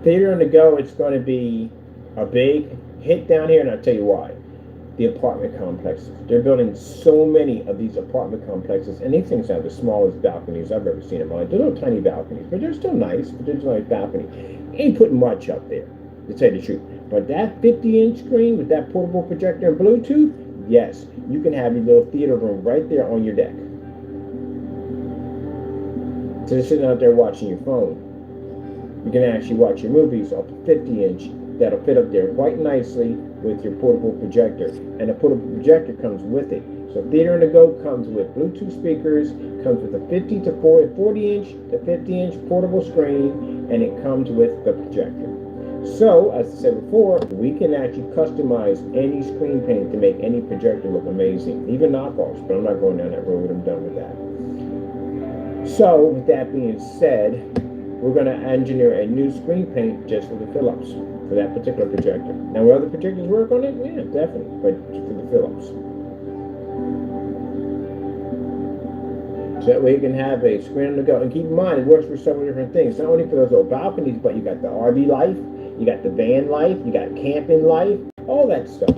Theater on the go, it's going to be a big hit down here, and I'll tell you why. The apartment complexes. They're building so many of these apartment complexes, and these things have the smallest balconies I've ever seen in my life. They're little tiny balconies, but they're still nice. But they're just like balcony. Ain't putting much up there, to tell you the truth. But that 50-inch screen with that portable projector and Bluetooth, yes, you can have your little theater room right there on your deck. So you're sitting out there watching your phone. You can actually watch your movies off a 50-inch that'll fit up there quite nicely with your portable projector. And the portable projector comes with it. So Theater on the Go comes with Bluetooth speakers, comes with a 40-inch to 50-inch portable screen, and it comes with the projector. So, as I said before, we can actually customize any screen paint to make any projector look amazing, even knockoffs, but I'm not going down that road. I'm done with that. So, with that being said, we're going to engineer a new screen paint just for the Philips, for that particular projector. Now, will other projectors work on it? Yeah, definitely, but for the Philips. So that way you can have a screen on the go. And keep in mind, it works for several different things. Not only for those little balconies, but you got the RV life, you got the van life, you got camping life, all that stuff.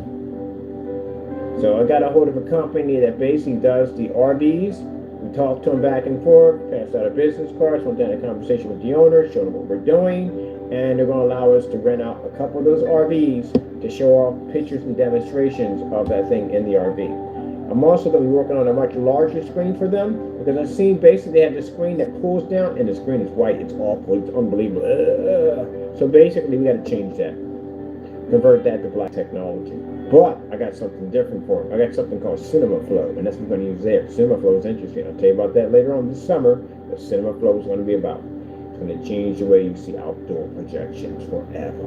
So I got a hold of a company that basically does the RVs. We talked to them back and forth, passed out our business cards, went down a conversation with the owner, showed them what we're doing, and they're going to allow us to rent out a couple of those RVs to show off pictures and demonstrations of that thing in the RV. I'm also going to be working on a much larger screen for them, because I've seen basically they have this screen that pulls down, and the screen is white. It's awful. It's unbelievable. So basically, we got to change that. convert that to black technology. But I got something different for them. I got something called Cinema Flow, and that's what I'm going to use there. Cinema Flow is interesting. I'll tell you about that later on this summer. What Cinema Flow is going to be about. It's going to change the way you see outdoor projections forever.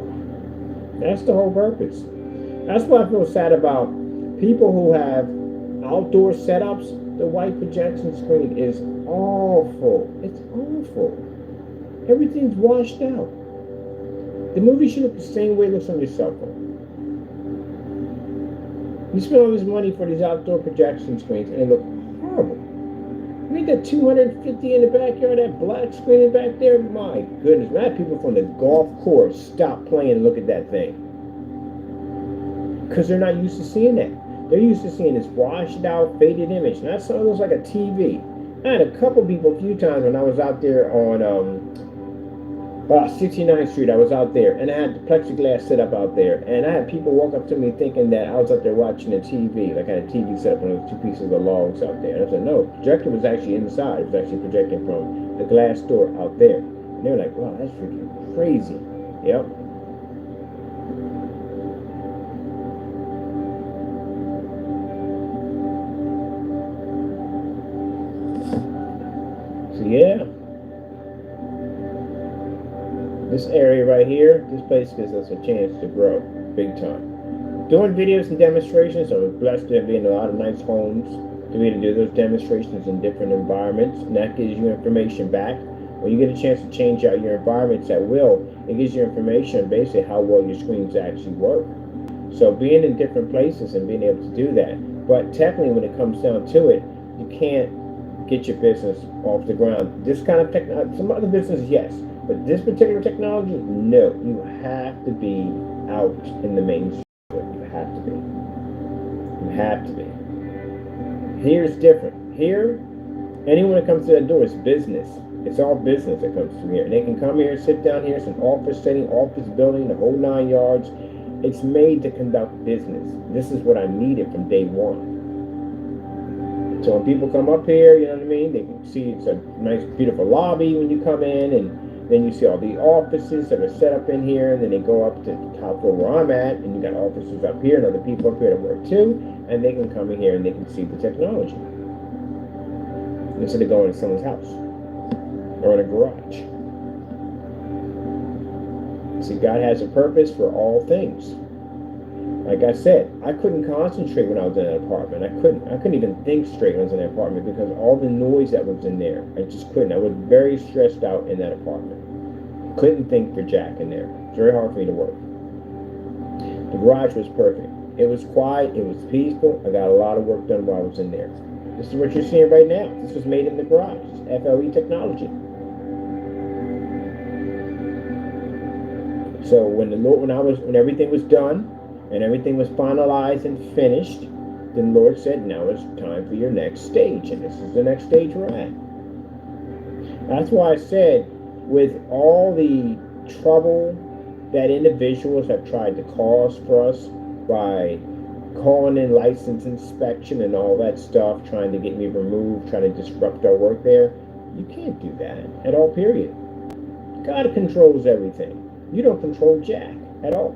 That's the whole purpose. That's why I feel sad about people who have outdoor setups. The white projection screen is awful. It's awful. Everything's washed out. The movie should look the same way it looks on your cell phone. You spend all this money for these outdoor projection screens and they look horrible. I mean, that 250 in the backyard, that black screen back there, my goodness. Man, I had people from the golf course stop playing and look at that thing. Because they're not used to seeing that. They're used to seeing this washed out, faded image. And that something looks like a TV. I had a couple people a few times when I was out there on 69th Street. I was out there and I had the plexiglass set up out there. And I had people walk up to me thinking that I was out there watching a TV. Like I had a TV set up on those two pieces of logs out there. And I said, no, the projector was actually inside. It was actually projecting from the glass door out there. And they were like, wow, that's freaking crazy. Yep. Yeah, this area right here, this place gives us a chance to grow big time. Doing videos and demonstrations, I was blessed to be in a lot of nice homes to be able to do those demonstrations in different environments, and that gives you information back. When you get a chance to change out your environments at will, it gives you information on basically how well your screens actually work. So being in different places and being able to do that, but technically when it comes down to it, you can't get your business off the ground. This kind of technology, some other businesses, yes, but this particular technology, no. You have to be out in the mainstream. You have to be. You have to be. Here's different. Here, anyone that comes to that door is business. It's all business that comes through here. They can come here, sit down here. It's an office setting, office building, the whole 9 yards. It's made to conduct business. This is what I needed from day one. So when people come up here, you know what I mean, they can see it's a nice, beautiful lobby when you come in, and then you see all the offices that are set up in here, and then they go up to the top floor where I'm at, and you got offices up here and other people up here that work too, and they can come in here and they can see the technology instead of going to someone's house or in a garage. See, God has a purpose for all things. Like I said, I couldn't concentrate when I was in that apartment. I couldn't even think straight when I was in that apartment because all the noise that was in there. I just couldn't. I was very stressed out in that apartment. Couldn't think for jack in there. It's very hard for me to work. The garage was perfect. It was quiet. It was peaceful. I got a lot of work done while I was in there. This is what you're seeing right now. This was made in the garage. It's FLE technology. So when everything was done, and everything was finalized and finished, then the Lord said, now it's time for your next stage. And this is the next stage we're at. That's why I said, with all the trouble that individuals have tried to cause for us by calling in license inspection and all that stuff, trying to get me removed, trying to disrupt our work there, you can't do that at all, period. God controls everything. You don't control jack at all.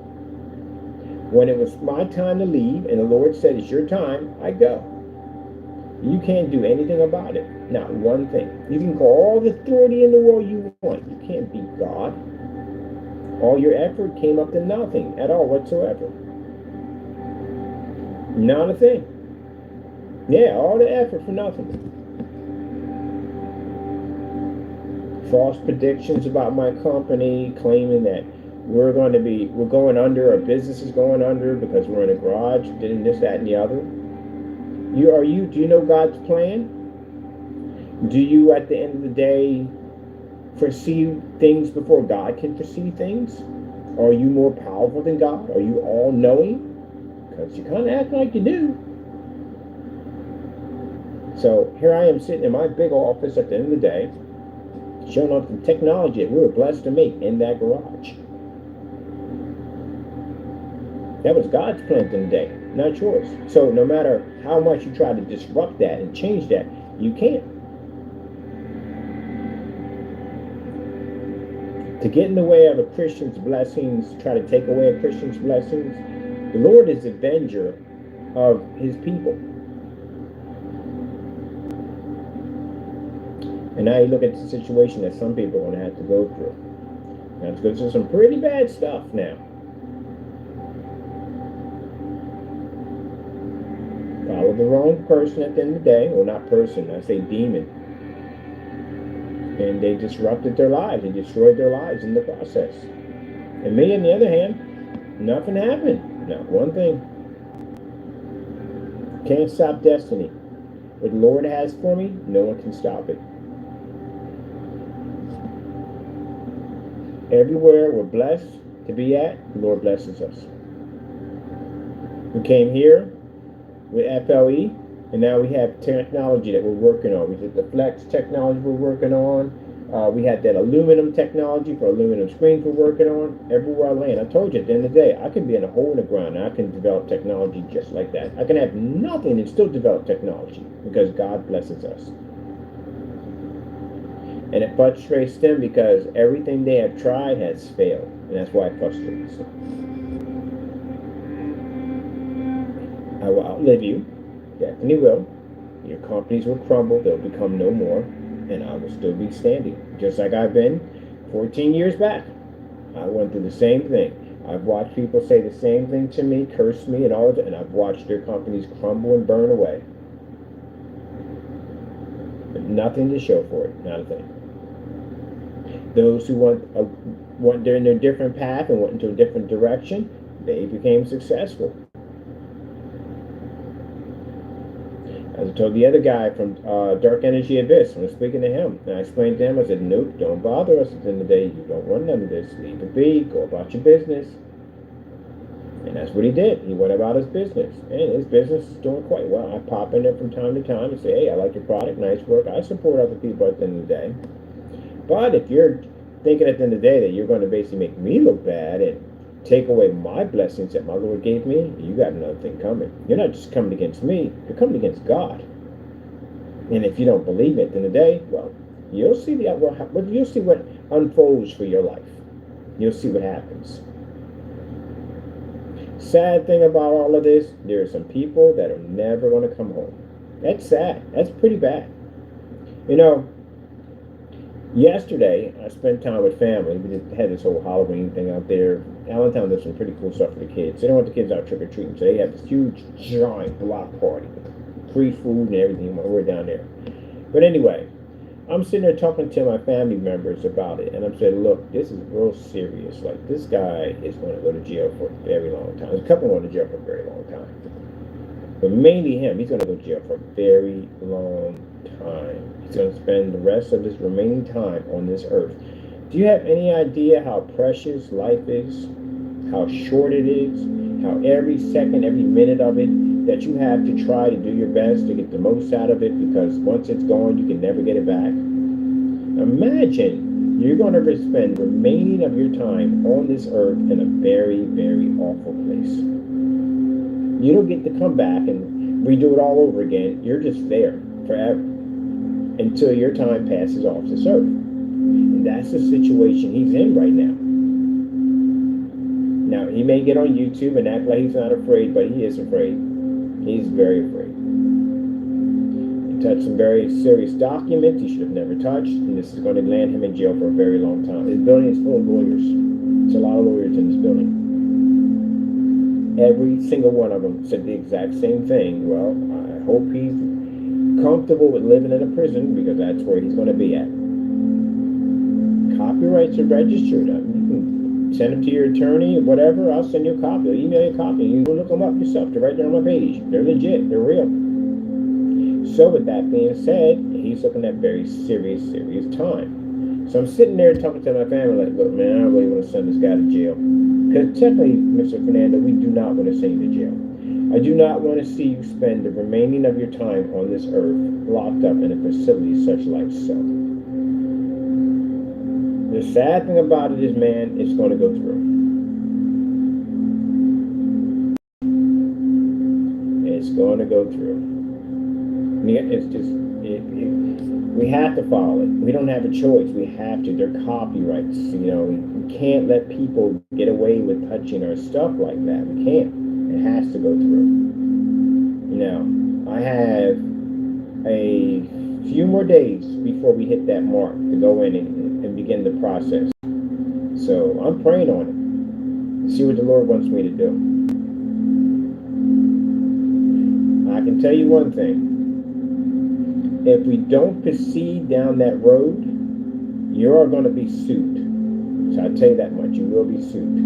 When it was my time to leave and the Lord said, it's your time, I go. You can't do anything about it. Not one thing. You can call all the authority in the world you want. You can't beat God. All your effort came up to nothing at all whatsoever. Not a thing. Yeah, all the effort for nothing. False predictions about my company, claiming that we're going under, our business is going under because we're in a garage, doing this, that, and the other. Do you know God's plan? Do you, at the end of the day, foresee things before God can foresee things? Are you more powerful than God? Are you all-knowing? Because you kind of act like you do. So here I am sitting in my big office at the end of the day, showing off the technology that we were blessed to make in that garage. That was God's plan in the day, not yours. So no matter how much you try to disrupt that and change that, you can't. To get in the way of a Christian's blessings, try to take away a Christian's blessings, the Lord is the avenger of his people. And now you look at the situation that some people are going to have to go through. Now, it's going through some pretty bad stuff now. Follow the wrong person at the end of the day. Well, not person, I say demon. And they disrupted their lives. They destroyed their lives in the process. And me, on the other hand, nothing happened. Not one thing. Can't stop destiny. What the Lord has for me, no one can stop it. Everywhere we're blessed to be at, the Lord blesses us. We came here with FLE, and now we have technology that we're working on. We did the flex technology we're working on. We had that aluminum technology for aluminum screens we're working on. Everywhere I land, I told you at the end of the day, I can be in a hole in the ground and I can develop technology just like that. I can have nothing and still develop technology because God blesses us. And it frustrates them because everything they have tried has failed. And that's why it frustrates them. I will outlive you. Definitely will. Your companies will crumble. They'll become no more. And I will still be standing. Just like I've been 14 years back. I went through the same thing. I've watched people say the same thing to me, curse me, and all of it. And I've watched their companies crumble and burn away. But nothing to show for it. Not a thing. Those who went in a different path and went into a different direction, they became successful. As I told the other guy from Dark Energy Abyss, when I was speaking to him, and I explained to him, I said, nope, don't bother us at the end of the day. You don't want none of this. Leave it be. Go about your business. And that's what he did. He went about his business. And his business is doing quite well. I pop in there from time to time and say, hey, I like your product. Nice work. I support other people at the end of the day. But if you're thinking at the end of the day that you're going to basically make me look bad and take away my blessings that my Lord gave me, you got another thing coming. You're not just coming against me, you're coming against God. And if you don't believe it at the end of the day, well, you'll see you'll see what unfolds for your life. You'll see what happens. Sad thing about all of this, there are some people that are never going to come home. That's sad. That's pretty bad. You know, yesterday, I spent time with family. We had this whole Halloween thing out there. Allentown does some pretty cool stuff for the kids. They don't want the kids out trick-or-treating, so they have this huge, giant block party. Free food and everything while we're down there. But anyway, I'm sitting there talking to my family members about it, and I'm saying, look, this is real serious. Like, this guy is going to go to jail for a very long time. There's a couple going to jail for a very long time. But mainly him. He's going to go to jail for a very long time. He's going to spend the rest of his remaining time on this earth. Do you have any idea how precious life is? How short it is? How every second, every minute of it that you have to try to do your best to get the most out of it, because once it's gone, you can never get it back. Imagine you're going to spend the remaining of your time on this earth in a very, very awful place. You don't get to come back and redo it all over again. You're just there forever until your time passes off this earth. And that's the situation he's in right now. Now, he may get on YouTube and act like he's not afraid, but he is afraid. He's very afraid. He touched some very serious documents he should have never touched, and this is going to land him in jail for a very long time. His building is full of lawyers. There's a lot of lawyers in this building. Every single one of them said the exact same thing. Well, I hope he's comfortable with living in a prison, because that's where he's going to be at. Copyrights are registered. You can send them to your attorney or whatever. I'll send you a copy. I'll email you a copy. You can go look them up yourself. They're right there on my page. They're legit. They're real. So with that being said, he's looking at very serious time. So I'm sitting there talking to my family like, look, man, I don't really want to send this guy to jail. Because technically, Mr. Fernando, we do not want to send you to jail. I do not want to see you spend the remaining of your time on this earth locked up in a facility such like so. The sad thing about it is, man, it's going to go through. It's going to go through. It's just, We have to follow it. We don't have a choice. We have to. They're copyrights. We can't let people get away with touching our stuff like that. We can't. It has to go through. I have a few more days before we hit that mark to go in and begin the process. So I'm praying on it. See what the Lord wants me to do. I can tell you one thing. If we don't proceed down that road, you are going to be sued. So I'll tell you that much. You will be sued.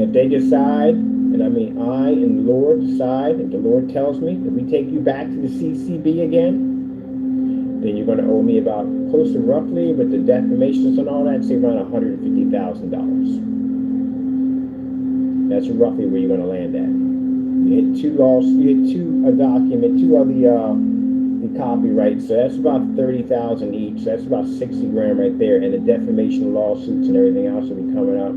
If they decide, and I mean I and the Lord decide, if the Lord tells me that we take you back to the CCB again, then you're going to owe me about close to roughly, with the defamations and all that, say around $150,000. That's roughly where you're going to land at. You hit two of the copyrights, so that's about 30,000 each. So that's about 60 grand right there, and the defamation lawsuits and everything else will be coming up.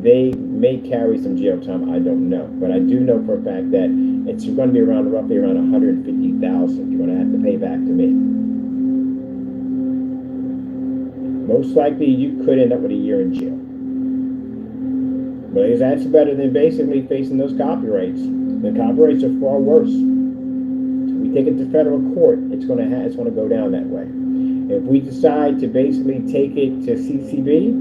They may carry some jail time. I don't know, but I do know for a fact that it's going to be roughly around 150,000. You're going to have to pay back to me. Most likely, you could end up with a year in jail. But that's better than basically facing those copyrights. The copyrights are far worse. If we take it to federal court, it's going to go down that way. If we decide to basically take it to CCB,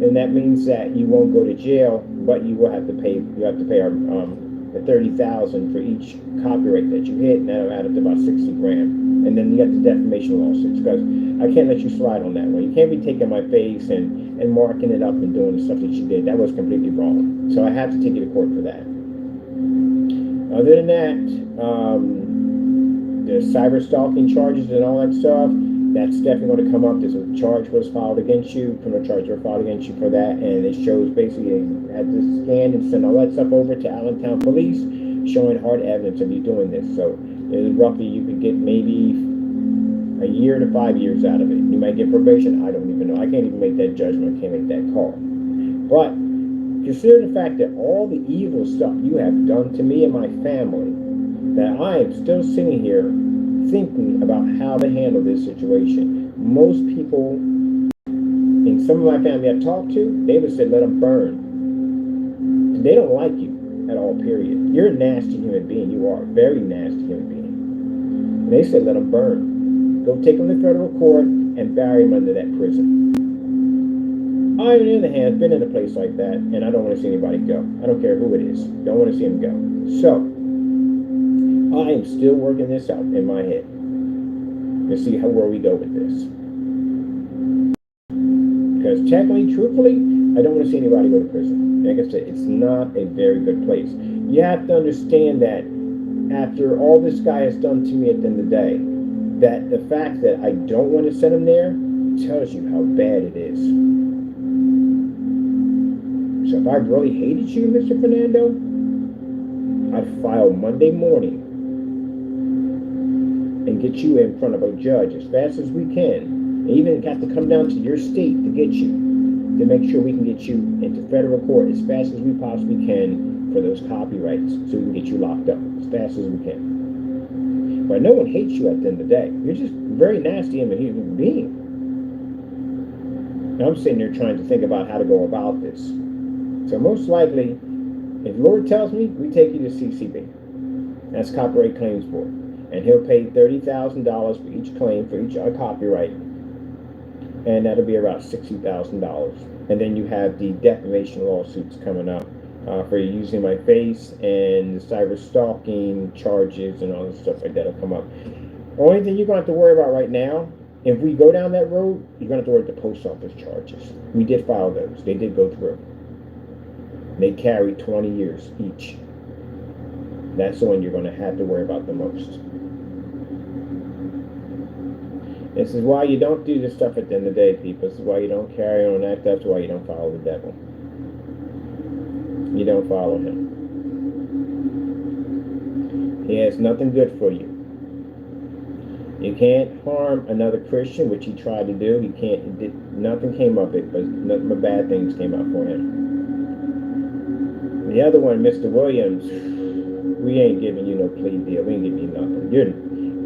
then that means that you won't go to jail, but you will have to pay. You have to pay our the $30,000 for each copyright that you hit, and that'll add up to about 60 grand. And then you got the defamation lawsuits, because I can't let you slide on that one. You can't be taking my face and marking it up and doing the stuff that you did. That was completely wrong. So I have to take you to court for that. Other than that, the cyber stalking charges and all that stuff, that's definitely going to come up. There's a charge was filed against you, criminal charge were filed against you for that, and it shows basically you had to scan and send all that stuff over to Allentown Police, showing hard evidence of you doing this. So roughly you could get maybe a year to 5 years out of it. You might get probation. I don't even know. I can't even make that judgment. I can't make that call. But consider the fact that all the evil stuff you have done to me and my family, that I am still sitting here thinking about how to handle this situation. Most people in some of my family I've talked to, they would say, let them burn. They don't like you at all, period. You're a nasty human being. You are a very nasty human being. And they said, let them burn. Go take them to federal court and bury them under that prison. I, on the other hand, have been in a place like that, and I don't want to see anybody go. I don't care who it is. Don't want to see them go. So, I am still working this out in my head to see where we go with this. Because technically, truthfully, I don't want to see anybody go to prison. Like I said, it's not a very good place. You have to understand that after all this guy has done to me at the end of the day, that the fact that I don't want to send him there tells you how bad it is. So if I really hated you, Mr. Fernando, I'd file Monday morning and get you in front of a judge as fast as we can. And even have to come down to your state to get you, to make sure we can get you into federal court as fast as we possibly can for those copyrights, so we can get you locked up as fast as we can. But no one hates you at the end of the day. You're just very nasty and a human being. And I'm sitting there trying to think about how to go about this. So most likely, if the Lord tells me, we take you to CCB. That's Copyright Claims Board. And he'll pay $30,000 for each claim, for each copyright. And that'll be about $60,000. And then you have the defamation lawsuits coming up for using my face, and the cyber stalking charges and all this stuff like that will come up. Only thing you're going to have to worry about right now, if we go down that road, you're going to have to worry about the post office charges. We did file those. They did go through. They carry 20 years each. That's the one you're going to have to worry about the most. This is why you don't do this stuff at the end of the day, people. This is why you don't carry on that. That's why you don't follow the devil. You don't follow him. He has nothing good for you. You can't harm another Christian, which he tried to do. Nothing came of it, but nothing but bad things came out for him. The other one, Mr. Williams, we ain't giving you no plea deal. We ain't giving you nothing.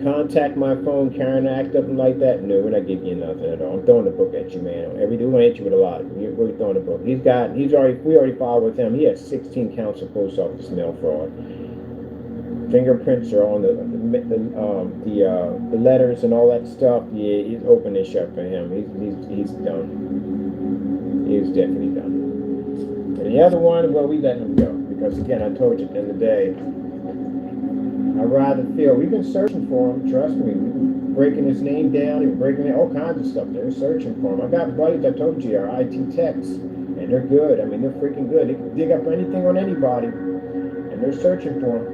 contact my phone, Karen, act up like that. No, we're not giving you nothing at all. I'm throwing the book at you, man. Everything we're gonna hit you with a lot. We're throwing the book. We already filed with him. He has 16 counts of post office mail fraud. Fingerprints are on the letters and all that stuff. Yeah, he's open and shut for him. He's done. He's definitely done. And the other one, well, we let him go because again, I told you at the end of the day, I'd rather feel we've been searching for him. Trust me, we've been breaking his name down and breaking all kinds of stuff. They're searching for him. I got buddies I told you are IT techs, and they're good. I mean, they're freaking good. They can dig up anything on anybody, and they're searching for him.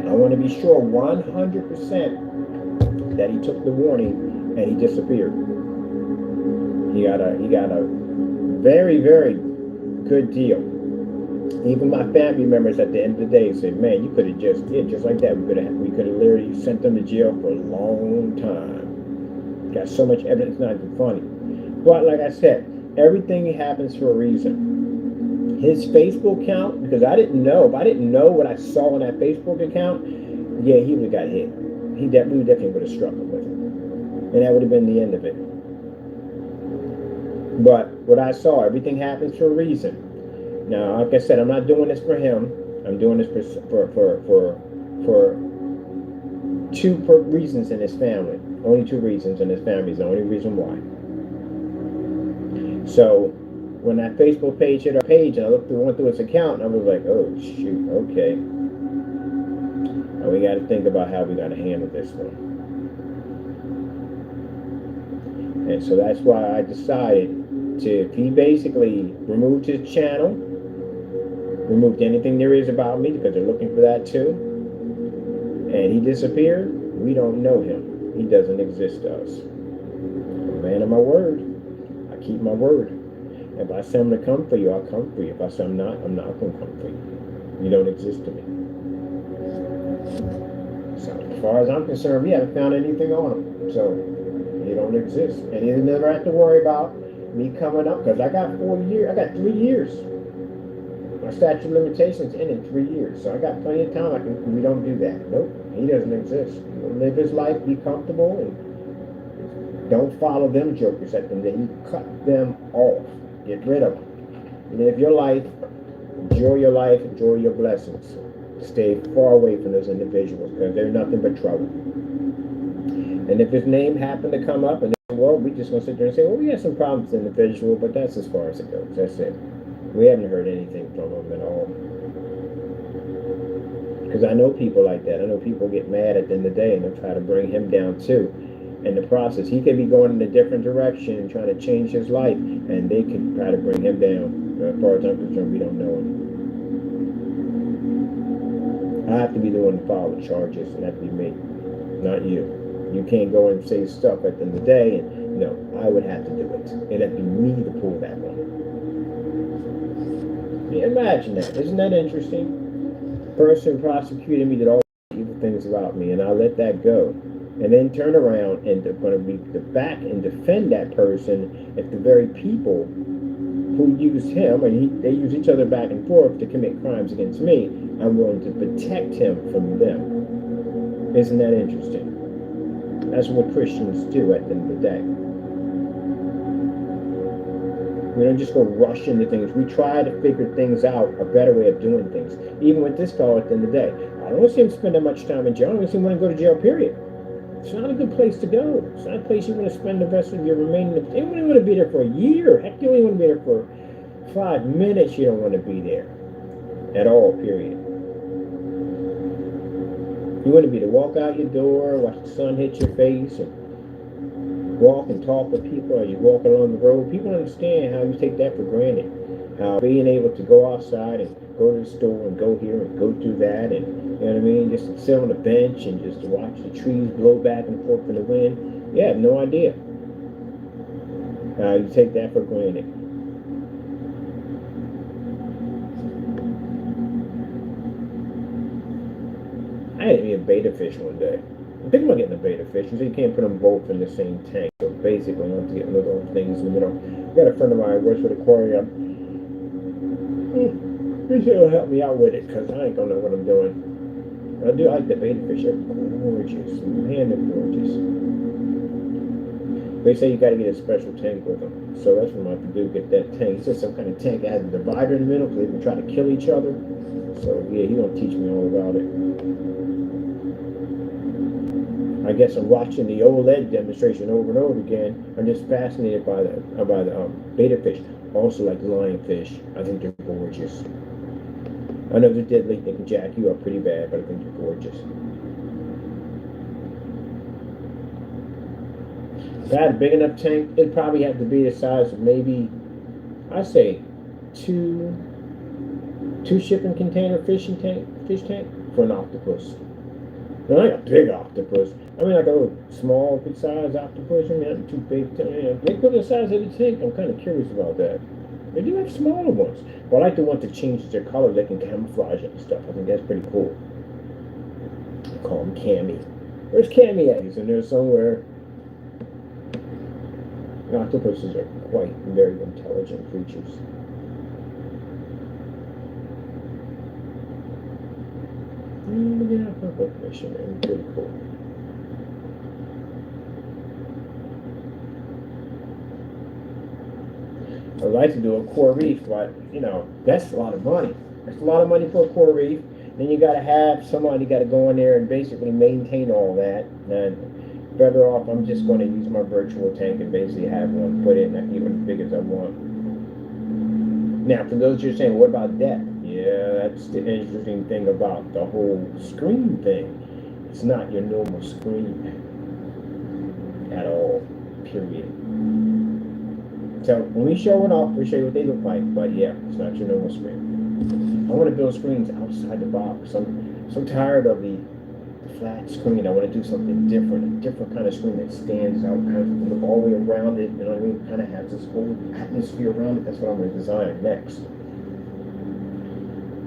I want to be sure 100% that he took the warning and he disappeared. He got a very, very good deal. Even my family members at the end of the day said, "Man, you could have just like that. We could have literally sent them to jail for a long time." Got so much evidence, it's not even funny. But like I said, everything happens for a reason. His Facebook account, because I didn't know. If I didn't know what I saw on that Facebook account, yeah, he would have got hit. We definitely would have struck him with it. And that would have been the end of it. But what I saw, everything happens for a reason. Now, like I said, I'm not doing this for him. I'm doing this for two reasons in his family. Only two reasons in his family is the only reason why. So when that Facebook page hit our page and I went through his account and I was like, oh shoot, okay. And we got to think about how we got to handle this one. And so that's why I decided he basically removed his channel, removed anything there is about me because they're looking for that too. And he disappeared. We don't know him. He doesn't exist to us. I'm a man of my word. I keep my word. If I say I'm going to come for you, I'll come for you. If I say I'm not going to come for you. You don't exist to me. So as far as I'm concerned, we haven't found anything on him. So you don't exist. And you never have to worry about me coming up because I got 4 years. I got 3 years. My statute of limitations in 3 years. So I got plenty of time. We don't do that. Nope. He doesn't exist. Live his life, be comfortable, and don't follow them jokers at them. Then you cut them off. Get rid of them. Live your life, enjoy your blessings. Stay far away from those individuals because they're nothing but trouble. And if his name happened to come up, and well, we're just going to sit there and say, well, we had some problems with the individual, but that's as far as it goes. That's it. We haven't heard anything from him at all. Because I know people like that. I know people get mad at the end of the day and they'll try to bring him down too. In the process, he could be going in a different direction and trying to change his life, and they could try to bring him down. As far as I'm concerned, we don't know him. I have to be the one to file the charges, and that would be me, not you. You can't go and say stuff at the end of the day, and no, I would have to do it. It'd be me to pull that one. Yeah, imagine that. Isn't that interesting? The person prosecuted me did all the evil things about me, and I let that go. And then turn around and they're going to be back and defend that person if the very people who used him, and they use each other back and forth to commit crimes against me, I'm willing to protect him from them. Isn't that interesting? That's what Christians do at the end of the day. We don't just go rush into things. We try to figure things out, a better way of doing things. Even with this fellow at the end of the day. I don't see him spend that much time in jail. I don't see him want to go to jail, period. It's not a good place to go. It's not a place you want to spend the rest of your remaining. You only want to be there for a year. Heck, you only want to be there for 5 minutes. You don't want to be there at all, period. You want to be to walk out your door, watch the sun hit your face, and walk and talk with people as you walk along the road. People understand how you take that for granted. How being able to go outside and go to the store and go here and go do that, and you know what I mean, just to sit on a bench and just to watch the trees blow back and forth in the wind. You have no idea how you take that for granted. I had to be a betta fish one day. I'm thinking about getting a betta fish. So you can't put them both in the same tank. So basically, I have to get one of those things in the middle. I got a friend of mine who works with aquarium. He should help me out with it because I ain't gonna know what I'm doing. I do like the beta fish. They're gorgeous. Man, they're gorgeous. They say you got to get a special tank with them. So that's what I'm going to do, get that tank. It's just some kind of tank that has a divider in the middle because they can try to kill each other. So yeah, he's going to teach me all about it. I guess I'm watching the OLED demonstration over and over again. I'm just fascinated by the beta fish. Also like lionfish. I think they're gorgeous. I know they're deadly. They can jack you up pretty bad, but I think they're gorgeous. If I had a big enough tank, it'd probably have to be the size of maybe, I'd say, two shipping container fish tank for an octopus. Not like a big octopus. I mean like a little small, good size octopus. I mean, not too big. They put the size of the tank. I'm kind of curious about that. They do have smaller ones. But I like the ones that change their color. They can camouflage it and stuff. I think that's pretty cool. I call them Cammy. Where's Cammy at? He's in there somewhere. Octopuses are quite very intelligent creatures. Yeah, purple mission, pretty cool. I'd like to do a coral reef, but you know, that's a lot of money. That's a lot of money for a coral reef. Then you gotta have somebody gotta go in there and basically maintain all that. And better off, I'm just gonna use my virtual tank and basically have one put in that even as big as I want. Now, for those you're saying, what about depth? Yeah, that's the interesting thing about the whole screen thing. It's not your normal screen at all, period. So when we show it off, we show you what they look like, but yeah, it's not your normal screen. I want to build screens outside the box. I'm so tired of the flat screen. I want to do something different, a different kind of screen that stands out, kind of look all the way around it, you know what I mean? Kind of has this whole atmosphere around it. That's what I'm going to design next.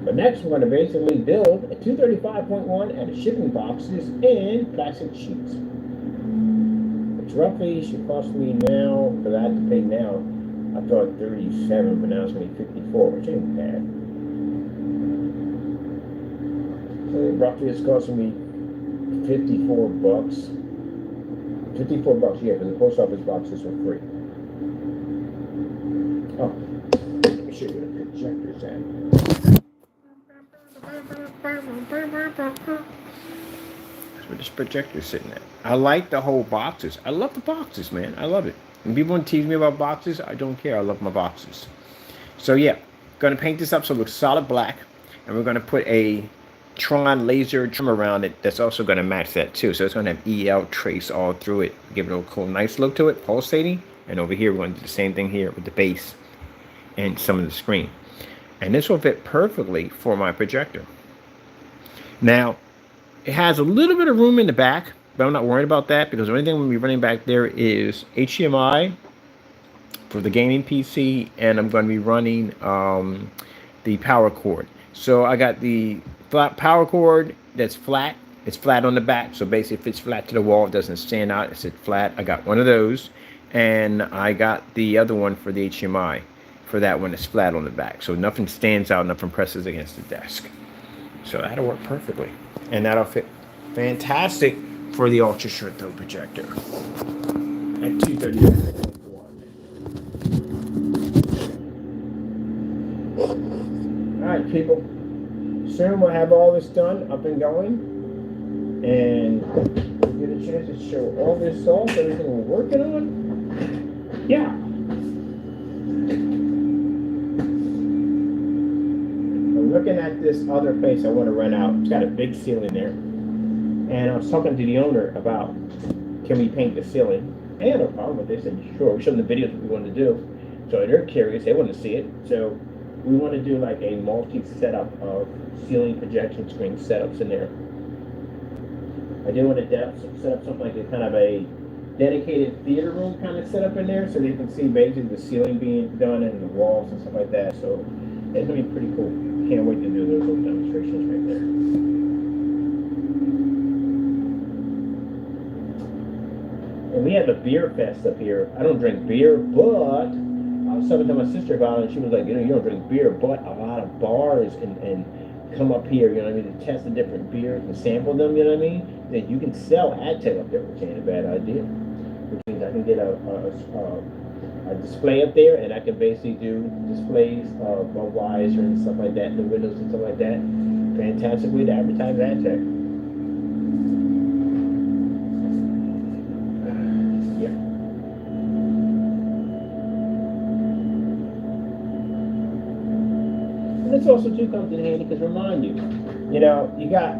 But next, we're going to basically build a 235.1 out of shipping boxes and plastic sheets. Which roughly should cost me now, because I have to pay now, I thought 37, but now it's going to be 54, which ain't bad. So roughly it's costing me 54 bucks. 54 bucks, yeah, because the post office boxes are free. Oh, let me show you where the projector's at. That's where this projector's sitting at. I like the whole boxes. I love the boxes, man. I love it. When people want to tease me about boxes, I don't care. I love my boxes. So yeah, gonna paint this up so it looks solid black, and we're gonna put a Tron laser trim around it that's also going to match that too. So it's going to have EL trace all through it, give it a cool nice look to it, pulsating. And over here we're going to do the same thing here with the base and some of the screen. And this will fit perfectly for my projector. Now it has a little bit of room in the back, but I'm not worried about that because the only thing we'll be running back there is HDMI for the gaming PC, and I'm going to be running the power cord. So I got the flat power cord that's flat. It's flat on the back, so basically it fits flat to the wall. It doesn't stand out. It's flat. I got one of those, and I got the other one for the HDMI. For that one, it's flat on the back, so nothing stands out, nothing presses against the desk. So that'll work perfectly, and that'll fit fantastic for the ultra short throw projector at 230. All right, people. Soon we'll have all this done, up and going, and we'll get a chance to show all this off, everything we're working on. Yeah. I'm looking at this other place I want to rent out. It's got a big ceiling there, and I was talking to the owner about, can we paint the ceiling? They had no problem with this. They said, sure. We showed them the videos what we wanted to do, so they're curious. They want to see it, so we want to do like a multi-setup of ceiling projection screen setups in there. I do want to set up something like a kind of a dedicated theater room kind of setup in there so they can see basically the ceiling being done and the walls and stuff like that. So it's going to be pretty cool. Can't wait to do those little demonstrations right there. And we have a beer fest up here. I don't drink beer, but I was talking to my sister about it, and she was like, you know, you don't drink beer, but a lot of bars and come up here, you know what I mean, to test the different beers and sample them, you know what I mean, then you can sell ad tech up there, which ain't a bad idea. Which means I can get a display up there, and I can basically do displays of Budweiser and stuff like that, the windows and stuff like that. Fantastic way to advertise ad tech. Yeah. And this also too comes in handy because remind you, you know, you got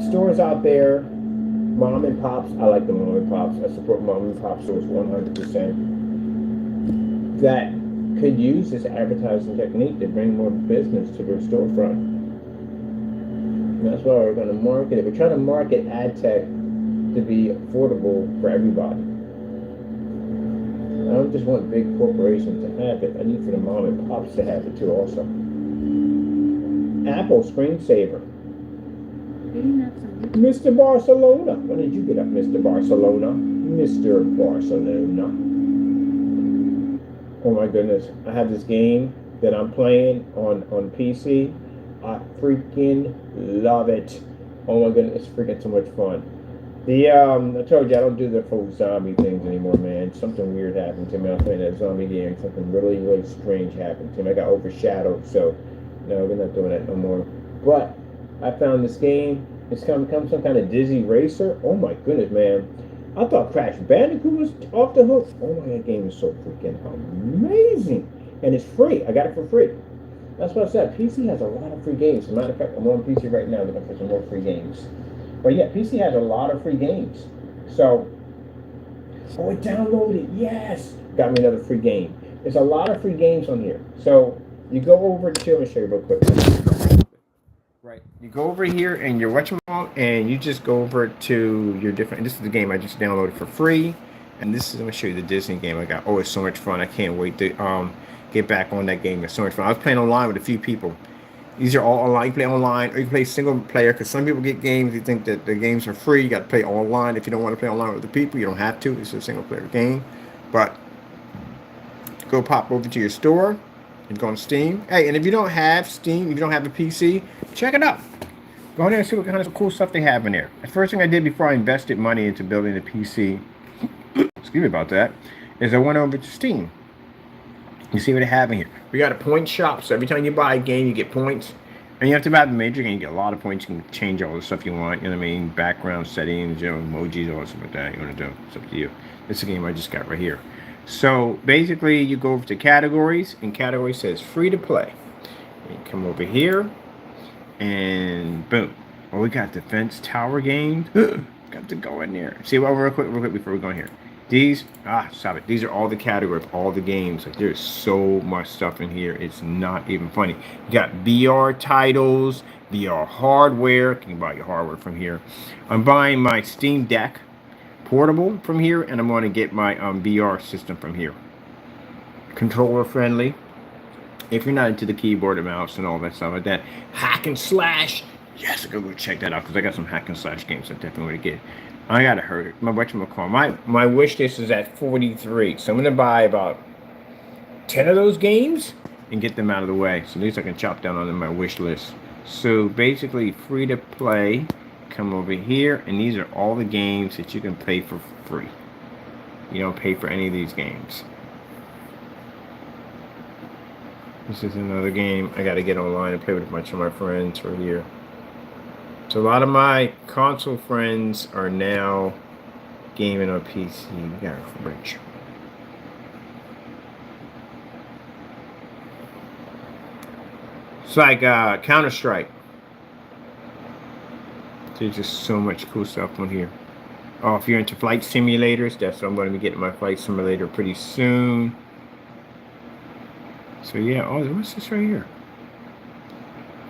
stores out there, mom and pops. I like the mom and pops. I support mom and pop stores 100%. That could use this advertising technique to bring more business to their storefront. And that's why we're going to market it. We're trying to market ad tech to be affordable for everybody. I don't just want big corporations to have it. I need for the mom and pops to have it too also. Apple screensaver. Mr. Barcelona. When did you get up, Mr. Barcelona? Mr. Barcelona. Oh my goodness. I have this game that I'm playing on PC. I freaking love it. Oh my goodness, it's freaking so much fun. I told you I don't do the full zombie things anymore, man. Something weird happened to me. I was playing that zombie game. Something really, really strange happened to me. I got overshadowed, so no, we're not doing that no more. But I found this game. It's come some kind of dizzy racer. Oh my goodness, man. I thought Crash Bandicoot was off the hook. Oh my, that game is so freaking amazing. And it's free. I got it for free. That's what I said. PC has a lot of free games. As a matter of fact, I'm on PC right now looking for some more free games. But yeah, PC has a lot of free games. So, oh, it downloaded. Yes. Got me another free game. There's a lot of free games on here. So, you go over to, let me show you real quick. Right. You go over here and you're watching and you just go over to your different, this is the game I just downloaded for free. And this is, let me show you the Disney game I got. Oh, it's so much fun. I can't wait to get back on that game. It's so much fun. I was playing online with a few people. These are all online. You play online or you play single player because some people get games. You think that the games are free. You got to play online. If you don't want to play online with the people, you don't have to. It's a single player game. But go pop over to your store and go on Steam. Hey, and if you don't have Steam, if you don't have a PC, check it out. Go in there and see what kind of cool stuff they have in there. The first thing I did before I invested money into building a PC, excuse me about that, is I went over to Steam. You see what they have in here. We got a point shop, so every time you buy a game, you get points. And you have to buy the major game, you get a lot of points. You can change all the stuff you want, you know what I mean? Background settings, you know, emojis, all that stuff like that. You want to do, it's up to you. This is a game I just got right here. So basically, you go over to categories, and category says free to play. You come over here, and boom. Oh, we got defense tower games. Got to go in there. See, well, real quick before we go in here. These, stop it. These are all the categories, all the games. Like, there's so much stuff in here. It's not even funny. You got VR titles, VR hardware. You can buy your hardware from here. I'm buying my Steam Deck portable from here, and I'm going to get my VR system from here. Controller friendly. If you're not into the keyboard and mouse and all that stuff like that, hack and slash. Yes, go check that out because I got some hack and slash games I definitely want to get. I gotta hurt it. My wish list is at 43, so I'm gonna buy about 10 of those games and get them out of the way. So at least I can chop down on my wish list. So basically, free to play. Come over here, and these are all the games that you can play for free. You don't pay for any of these games. This is another game I gotta get online and play with a bunch of my friends right here. So a lot of my console friends are now gaming on PC. We got a fridge. It's like Counter-Strike. There's just so much cool stuff on here. Oh, if you're into flight simulators, that's what I'm going to be getting my flight simulator pretty soon. So yeah, oh, what's this right here?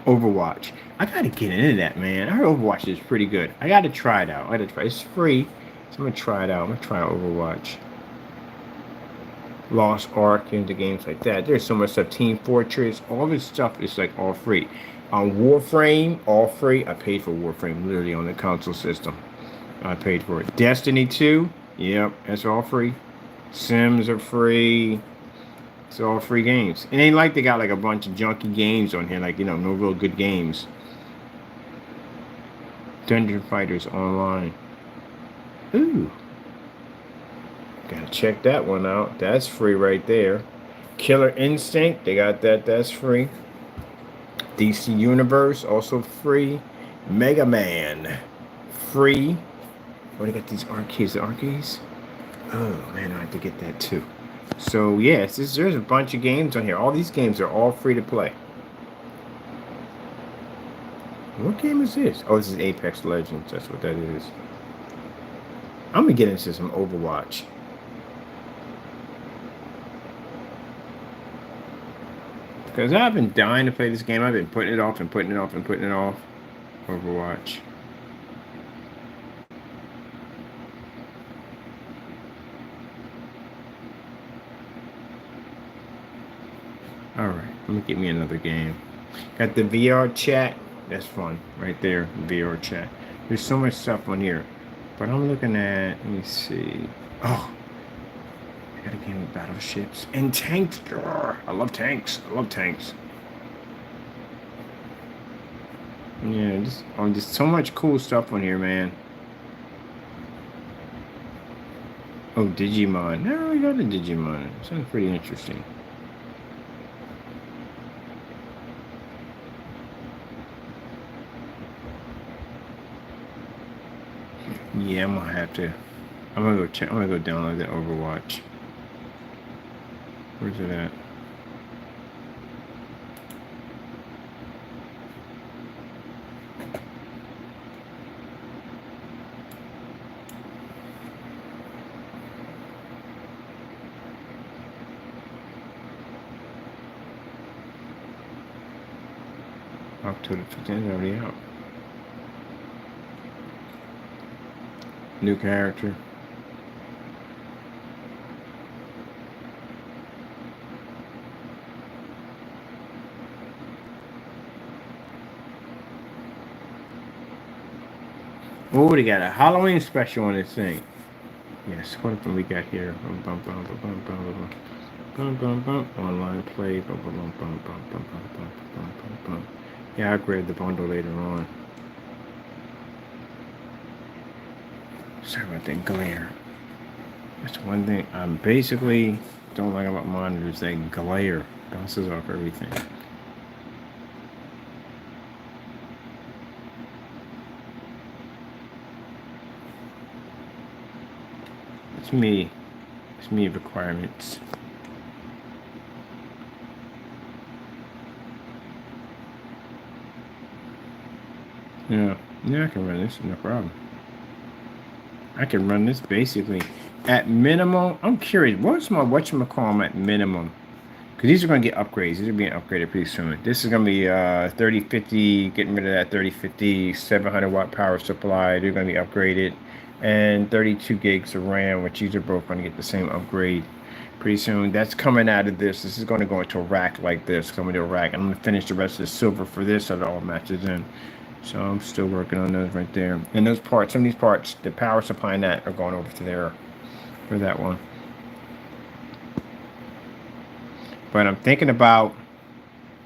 Overwatch. I gotta get into that, man. I heard Overwatch is pretty good. I gotta try it out. I gotta try. It's free, so I'm gonna try it out. I'm gonna try Overwatch. Lost Ark into games like that. There's so much stuff. Team Fortress. All this stuff is like all free. On Warframe, all free. I paid for Warframe literally on the console system. I paid for it. Destiny 2. Yep, that's all free. Sims are free. It's all free games. It ain't like they got like a bunch of junky games on here, like, you know, no real good games. Dungeon Fighters Online. Ooh. Gotta check that one out. That's free right there. Killer Instinct, they got that. That's free. DC Universe, also free. Mega Man, free. Oh, they got these arcades. The arcades? Oh, man, I have to get that too. So, yes, there's a bunch of games on here. All these games are all free to play. What game is this? Oh, this is Apex Legends. That's what that is. I'm gonna get into some Overwatch. Because I've been dying to play this game. I've been putting it off and putting it off and putting it off. Overwatch. Alright, let me get me another game. Got the VR chat. That's fun. Right there, VR chat. There's so much stuff on here. But I'm looking at, let me see. Oh, I got a game with battleships and tanks. Grr, I love tanks. I love tanks. Yeah, just so much cool stuff on here, man. Oh, Digimon. No, I got a Digimon. Sounds pretty interesting. Yeah, I'm gonna have to. I'm gonna go check. I'm gonna go download the Overwatch. Where's it at? October 15th, already out. New character. Oh, they got a Halloween special on this thing. Yes, what do we got here? Online play. Yeah, I'll grab the bundle later on. Sorry about that glare. That's one thing I basically don't like about monitors. They glare. Bounces off everything. It's me. It's me requirements. Yeah, I can run this, no problem. I can run this basically at minimum. I'm curious, what's my whatchamacallit at minimum? Because these are going to get upgrades. These are being upgraded pretty soon. This is going to be 3050, getting rid of that 3050, 700 watt power supply. They're going to be upgraded. And 32 gigs of RAM, which these are both going to get the same upgrade pretty soon. That's coming out of this. This is going to go into a rack like this, coming to a rack. I'm going to finish the rest of the silver for this so it all matches in. So I'm still working on those right there. And those parts, some of these parts, the power supply and that are going over to there for that one. But I'm thinking about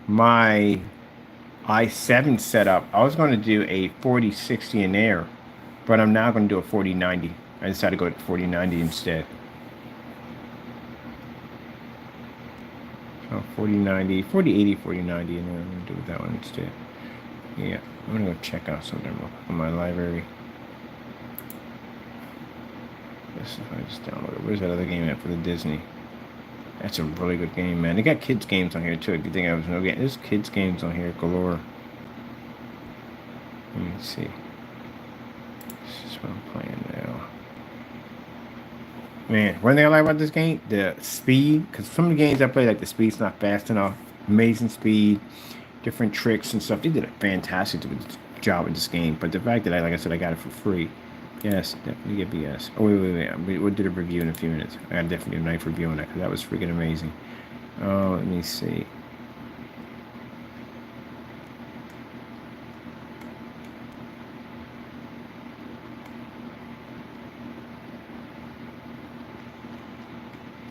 my i7 setup. I was going to do a 4060 in there, but I'm now going to do a 4090. I decided to go to 4090 instead. So 4090, 4080, 4090, and then I'm going to do that one instead. Yeah, I'm going to go check out some of them on my library. This if I just download it. Where's that other game at for the Disney? That's a really good game, man. They got kids games on here too. If you think I was no game, there's kids games on here galore. Let me see. This is what I'm playing now. Man, one thing I like about this game, the speed. Because some of the games I play, like the speed's not fast enough. Amazing speed, different tricks and stuff. They did a fantastic job with this game. But the fact that like I said, I got it for free. Yes, definitely get BS. Oh, wait. We'll do a review in a few minutes. I got definitely a knife review on that because that was freaking amazing. Oh, let me see.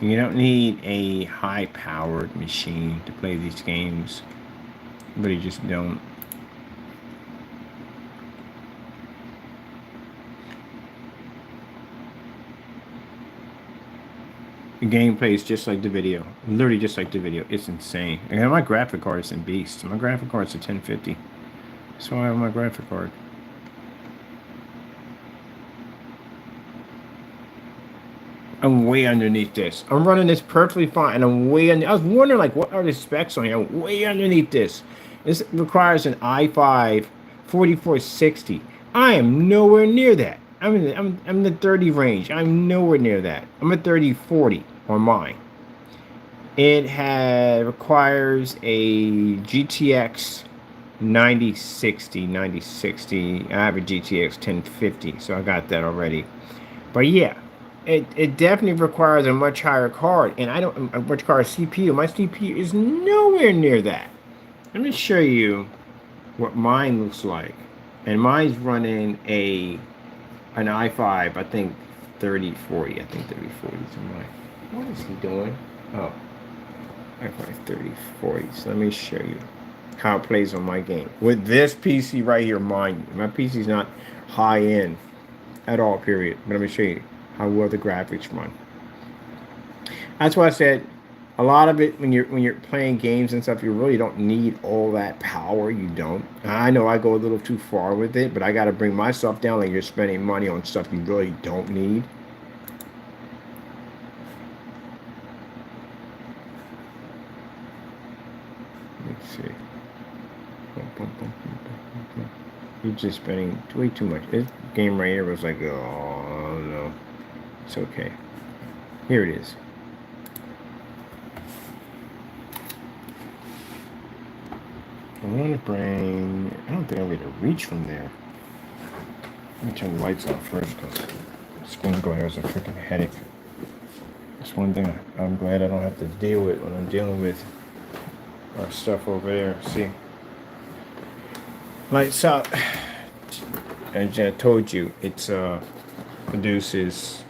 You don't need a high-powered machine to play these games, but you just don't. gameplay is just like the video. Literally just like the video. It's insane. And my graphic card is in beast. My graphic card's a 1050. So I have my graphic card. I'm way underneath this. I'm running this perfectly fine, and I'm way under. I was wondering, like, what are the specs on here? I'm way underneath this. This requires an i5 4460. I am nowhere near that. I'm in the 30 range. I'm nowhere near that. I'm at 3040 on mine. It requires a GTX 9060. I have a GTX 1050, so I got that already. But yeah, it definitely requires a much higher card, and I don't a much higher CPU. My CPU is nowhere near that. Let me show you what mine looks like, and mine's running an i5. I think 3040. I think 3040 is mine. What is he doing? Oh, i5 3040. So let me show you how it plays on my game with this PC right here. Mind you, my PC is not high end at all, period. But let me show you how well the graphics run. That's why I said a lot of it when you're playing games and stuff, you really don't need all that power. You don't. I know I go a little too far with it, but I got to bring myself down. Like, you're spending money on stuff you really don't need. Let's see. You're just spending way too much. This game right here was like, oh no. It's okay. Here it is. I want to bring... I don't think I'm going to reach from there. Let me turn the lights off first, because screen glare is a freaking headache. That's one thing I'm glad I don't have to deal with when I'm dealing with our stuff over there. See? Lights out. As I told you, it's produces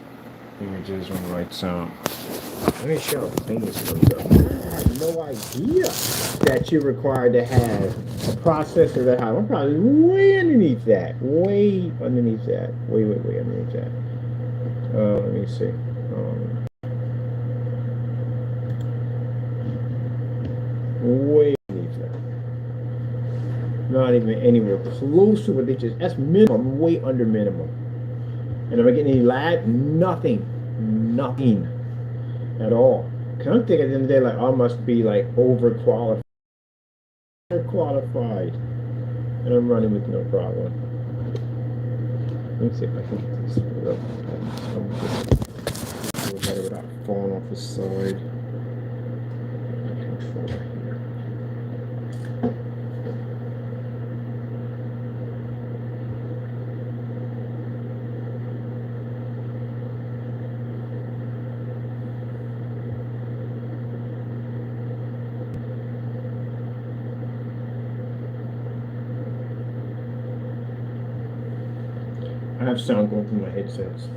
images when the lights out. Let me show how clean this comes up. I had no idea that you're required to have a processor that high. I'm probably way underneath that. Way underneath that. Way underneath that. Let me see. Way underneath that. Not even anywhere close to what they just. That's minimum. Way under minimum. And am I getting any lag? Nothing. Nothing. At all. Cause I'm thinking at the end of the day, like, I must be like overqualified, and I'm running with no problem. Let me see if I can get this up. A little better without falling off the side. Controller here. I have sound going through my headsets.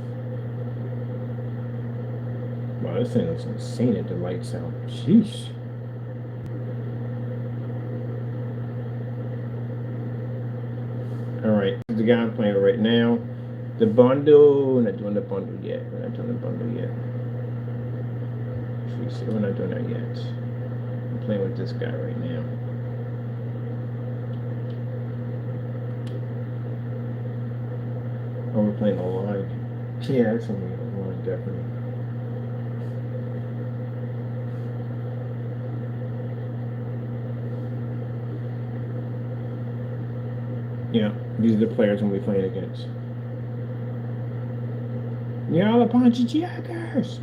Wow, this thing looks insane at the lights out. Sheesh. Alright, this is the guy I'm playing right now. The bundle, we're not doing the bundle yet. We're not doing that yet. I'm playing with this guy right now. Oh, we're playing online. Yeah, it's only online, definitely. Yeah, these are the players we'll be playing against. Y'all a bunch of jackers.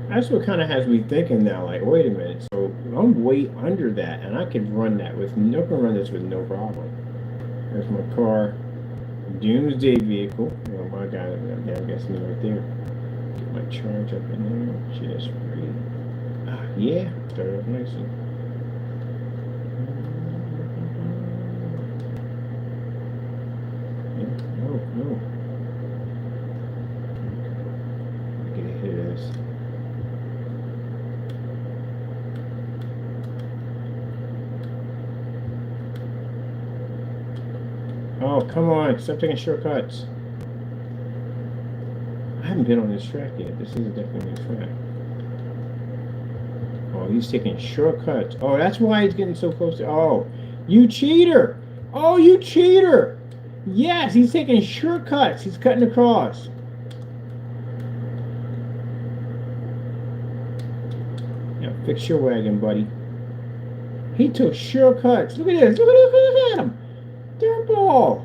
That's what kind of has me thinking now, like, wait a minute, so I'm way under that, and I can run that with no, can run this with no problem. There's my car, doomsday vehicle. Well, my guy, I'm guessing right there. Get my charge up in there, just breathe. Yeah, start off nicely. Oh, come on. Stop taking shortcuts. I haven't been on this track yet. This is definitely a track. Oh, he's taking shortcuts. Oh, that's why he's getting so close to... Oh, you cheater! Oh, you cheater! Yes, he's taking shortcuts. He's cutting across. Now, fix your wagon, buddy. He took shortcuts. Look at this. Look at him. Dirtball.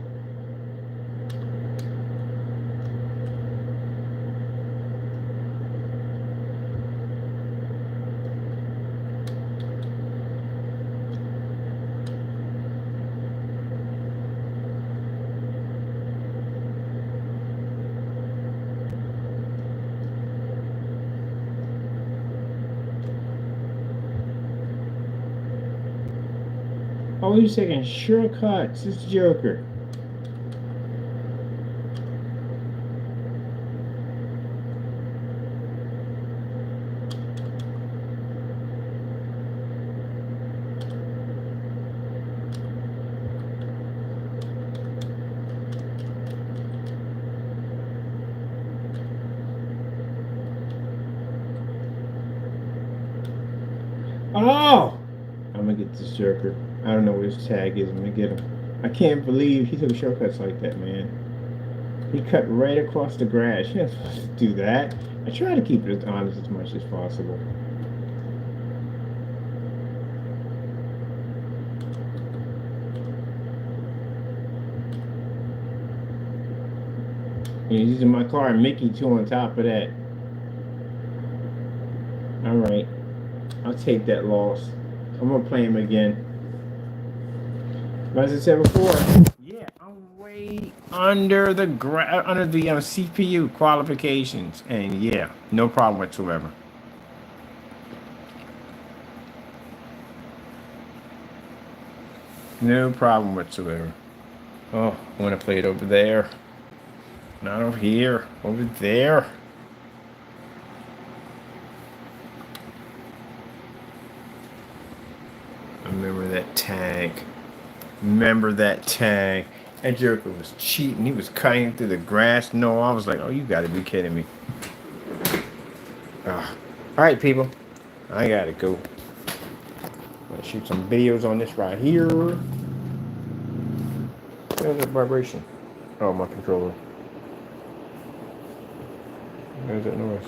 Oh, he's taking shortcuts. This Joker. Oh! I'm gonna get this Joker. I don't know what his tag is. I'm gonna get him. I can't believe he took shortcuts like that, man. He cut right across the grass. You're not supposed to do that. I try to keep it as honest as much as possible. And he's using my car and Mickey too on top of that. Alright. I'll take that loss. I'm gonna play him again. But as I said before, yeah, I'm way under the CPU qualifications, and yeah, no problem whatsoever. No problem whatsoever. Oh, I want to play it over there. Not over here. Over there. I remember that tag. Remember that tag. That Joker was cheating. He was cutting through the grass. No, I was like, oh, you got to be kidding me. All right, people. I got to go. I'm going to shoot some videos on this right here. There's that vibration. Oh, my controller. There's that noise.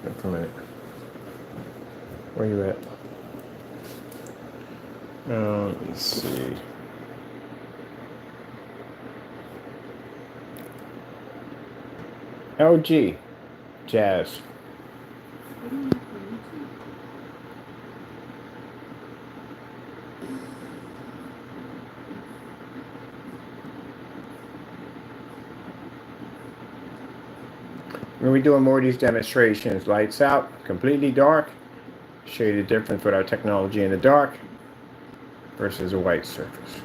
Wait a minute. Where you at? Let me see. LG. Jazz. When we're doing more of these demonstrations, lights out, completely dark, show you the difference with our technology in the dark versus a white surface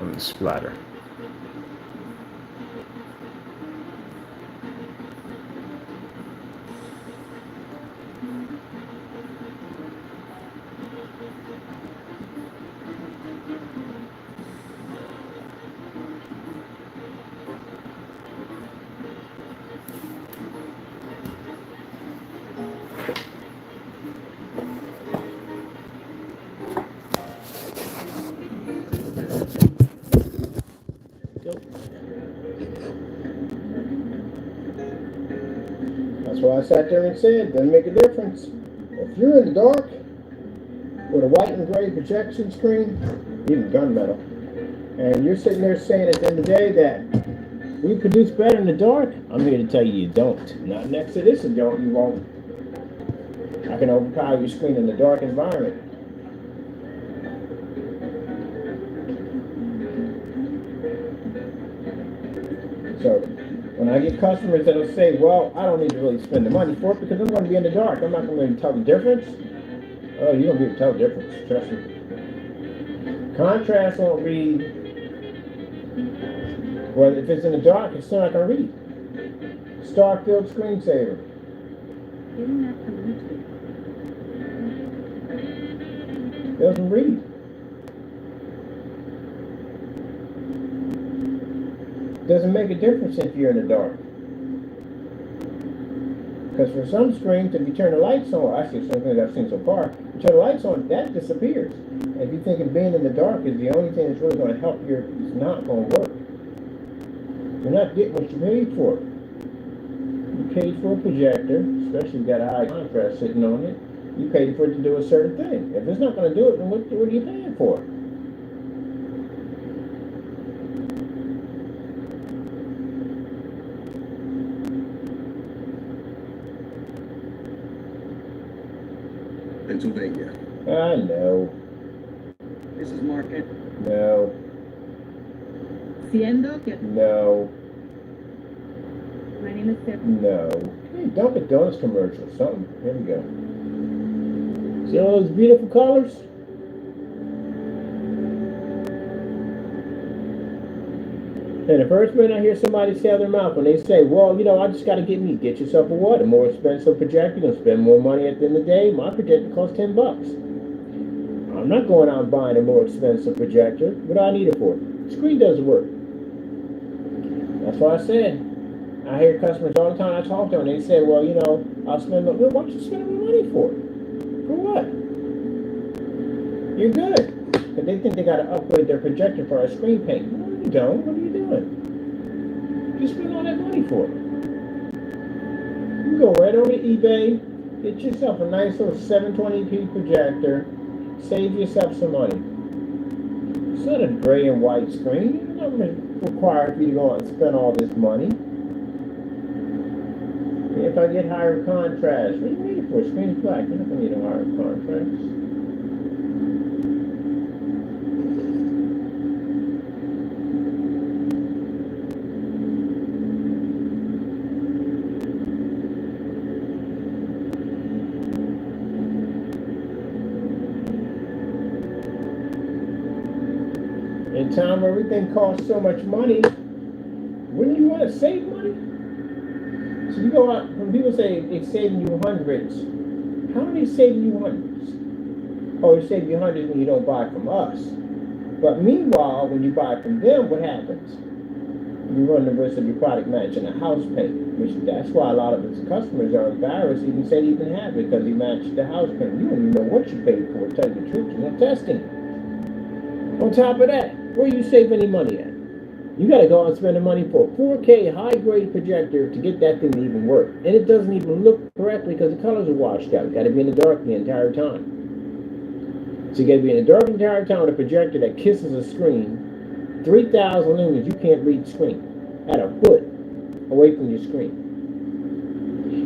on the splatter. That's why I sat there and said, doesn't make a difference. If you're in the dark with a white and gray projection screen, even gunmetal, and you're sitting there saying at the end of the day that we produce better in the dark, I'm here to tell you don't. Not next to this, you won't. I can overpower your screen in the dark environment. So when I get customers that'll say, well, I don't need to really spend the money for it because I'm going to be in the dark. I'm not going to be able to tell the difference. Oh, you don't be able to tell the difference. Trust me. Contrast won't read. Well, if it's in the dark, it's still not going to read. Star-filled screensaver. Doesn't read. Doesn't make a difference if you're in the dark. Because for some screens, if you turn the lights on, actually some things I've seen so far, you turn the lights on, that disappears. And if you think being in the dark is the only thing that's really going to help you, it's not going to work. You're not getting what you paid for. You paid for a projector, especially if you got a high contrast sitting on it. You paid for it to do a certain thing. If it's not going to do it, then what are you paying for? Pennsylvania. I know. This is Mark. No. Siendo que No. my name is Sarah. No. Hey, Dunkin' Donuts commercial. Something. Here we go. See all those beautiful colors? And the first minute I hear somebody say out their mouth when they say, well, you know, I just got to get yourself a what? A more expensive projector. You're going to spend more money at the end of the day. My projector costs $10. I'm not going out and buying a more expensive projector. What do I need it for? The screen doesn't work. That's why I said, I hear customers all the time I talk to them, they say, well, you know, I'll spend, well, what you spending more money for? For what? You're good. Because they think they got to upgrade their projector for a screen paint. No, you don't. What are you doing? You spend all that money for it. You go right over to eBay, get yourself a nice little 720p projector, save yourself some money. It's not a gray and white screen. It's not required for you to go out and spend all this money. If I get higher contrast, what do you need it for? Screen's black. You're not going to need a higher contrast. In a time where everything costs so much money, wouldn't you want to save money? So you go out, when people say it's saving you hundreds, how are they saving you hundreds? Oh, they save you hundreds when you don't buy from us. But meanwhile, when you buy from them, what happens? You run the risk of your product matching a house paint, which that's why a lot of its customers are embarrassed even say they even have it because he matched the house paint. You don't even know what you paid for, to tell you the truth. There's no testing. On top of that, where you save any money at? You got to go out and spend the money for a 4K high-grade projector to get that thing to even work. And it doesn't even look correctly because the colors are washed out. You got to be in the dark the entire time. So you got to be in the dark the entire time with a projector that kisses a screen. 3,000 lumens, you can't read the screen. At a foot away from your screen.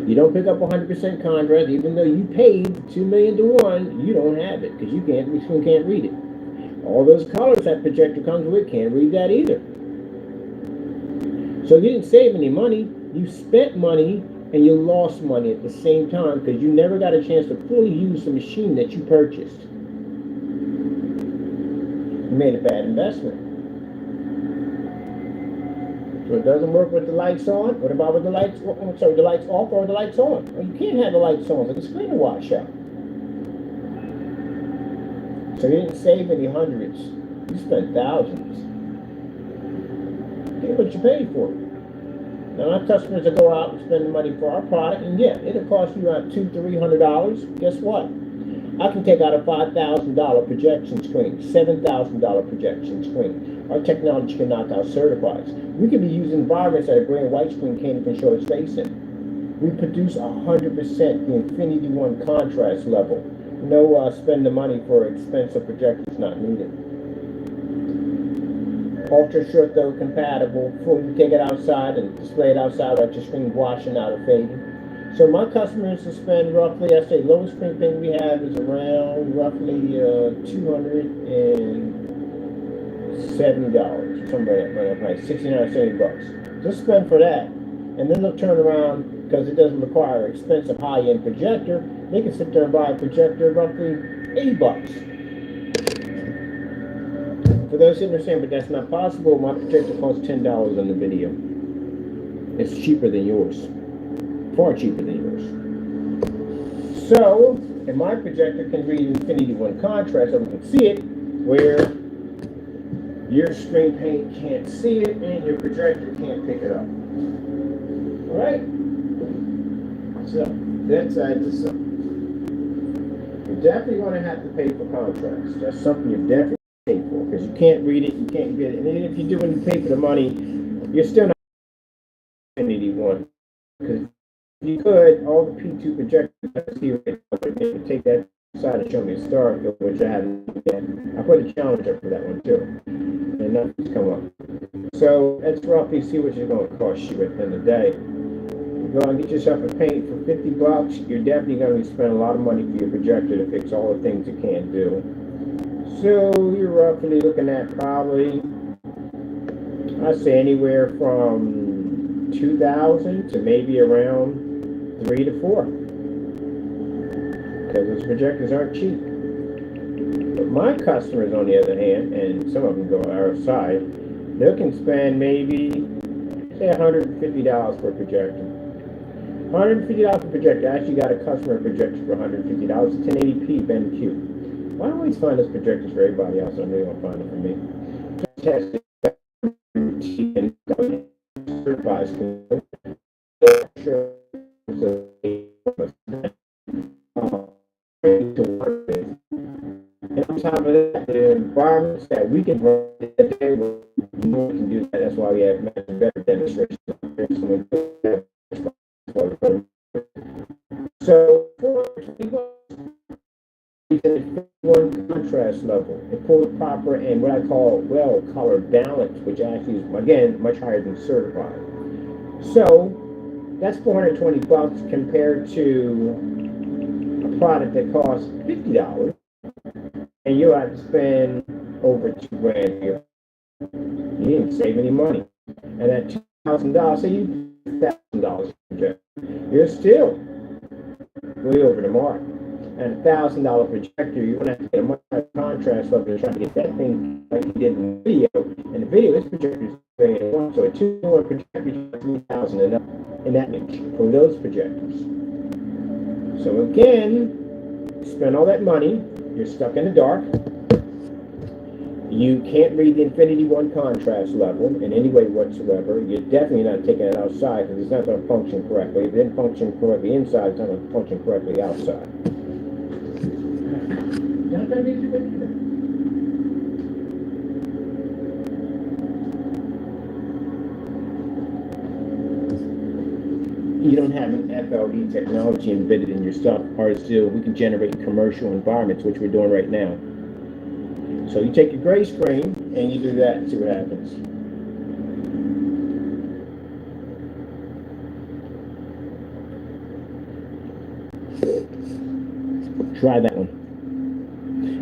You don't pick up 100% contrast, even though you paid $2 million to 1, you don't have it because your screen can't read it. All those colors that projector comes with can't read that either. So you didn't save any money, you spent money, and you lost money at the same time because you never got a chance to fully use the machine that you purchased. You made a bad investment. So it doesn't work with the lights on. What about with the lights, the lights off or the lights on? Well, you can't have the lights on, so the screen will wash out. So you didn't save any hundreds. You spent thousands. Get what you paid for. Now our customers that go out and spend the money for our product, and yeah, it'll cost you around $200-300. Guess what? I can take out a $5,000 projection screen, $7,000 projection screen. Our technology can knock out certifieds. We could be using environments that a gray and white screen can't even show its face in. We produce 100% the Infinity One contrast level. No spend the money for expensive projectors not needed. Ultra short though compatible. You take it outside and display it outside without your screen washing out or fading. So my customers will spend roughly, I say lowest screen thing we have is around roughly $270, something like that, like $69 or $70. Just spend for that, and then they'll turn around because it doesn't require an expensive high-end projector. They can sit there and buy a projector roughly $80. For those sitting there saying, but that's not possible, my projector costs $10 on the video. It's cheaper than yours. Far cheaper than yours. So, And my projector can read infinity one contrast, so we can see it, where your screen paint can't see it and your projector can't pick it up. Alright? So, that's side to side. You're definitely going to have to pay for contrast. That's something you're definitely pay for, because you can't read it, you can't get it. And even if you do, when you pay for the money, you're still not infinity one. Because if you could, all the P2 projectors, take that side and show me a star, which I haven't yet. I put a challenge up for that one too. And nothing's come up. So let's roughly see what it's going to cost you at the end of the day. You go and get yourself a paint for $50, you're definitely going to spend a lot of money for your projector to fix all the things it can't do. So you're roughly looking at probably, I'd say anywhere from 2,000 to maybe around 3 to 4. Because those projectors aren't cheap. But my customers, on the other hand, and some of them go outside, they can spend maybe, say, $150 per projector. $150 per projector. I actually got a customer projector for $150. 1080p BenQ. Why don't we find those projectors for everybody else? I know you won't find them for me. Test it. And on top of that, the environments that we can run today, we can do that. That's why we have much better demonstrations. So, one contrast level, a full proper and what I call well color balance, which actually is again much higher than certified. So that's $420 compared to a product that costs $50, and you have to spend over $2,000 here. You didn't save any money, and at $2,000, say you $1,000 projector, you're still way over the mark. And $1,000 projector, you're going to have to get a much higher contrast level to try to get that thing like you did in the video. In the video, this projector is very important, so a 2-1 projector is $3,000 and up in that niche for those projectors. So again, you spend all that money, you're stuck in the dark. You can't read the infinity one contrast level in any way whatsoever. You're definitely not taking it outside because it's not going to function correctly. If it didn't function correctly inside, it's not going to function correctly outside. Not going to be too bad either. You don't have an FLE technology embedded in your stuff, or still we can generate commercial environments, which we're doing right now. So you take your gray screen and you do that and see what happens. Try that one.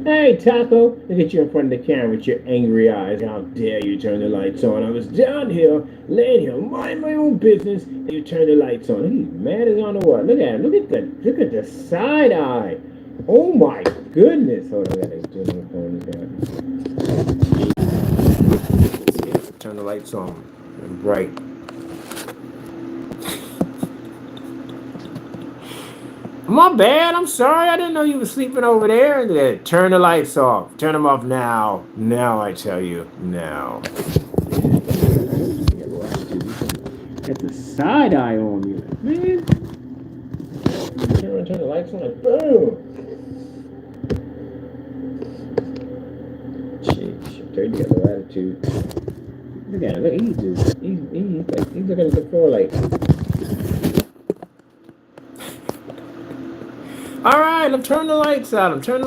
Hey, Taco, look at you in front of the camera with your angry eyes. How dare you turn the lights on? I was down here, laying here, minding my own business, and you turn the lights on. He's mad as on the what? Look at him. Look at the side eye. Oh my goodness. Hold on, I gotta do my phone again. Turn the lights on. And bright. My bad. I'm sorry. I didn't know you were sleeping over there. Turn the lights off. Turn them off now. Now, I tell you. Now. Get the side eye on you, man. Turn the lights on. Boom. Jeez, you got no attitude. Look at him. Look, he's looking at the floor like. All right, I'm turning the lights out. Sheesh.